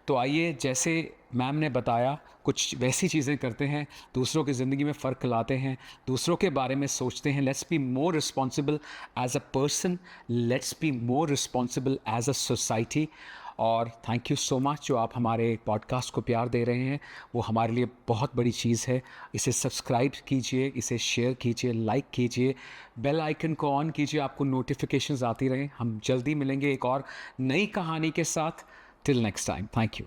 [SPEAKER 2] तो आइए, जैसे मैम ने बताया, कुछ वैसी चीज़ें करते हैं, दूसरों की ज़िंदगी में फ़र्क लाते हैं, दूसरों के बारे में सोचते हैं। Let's be more responsible as a person, let's be more responsible as a society. और थैंक यू सो मच जो आप हमारे पॉडकास्ट को प्यार दे रहे हैं, वो हमारे लिए बहुत बड़ी चीज़ है। इसे सब्सक्राइब कीजिए, इसे शेयर कीजिए, लाइक कीजिए, बेल आइकन को ऑन कीजिए, आपको नोटिफिकेशंस आती रहें। हम जल्दी मिलेंगे एक और नई कहानी के साथ। Till next time, thank you.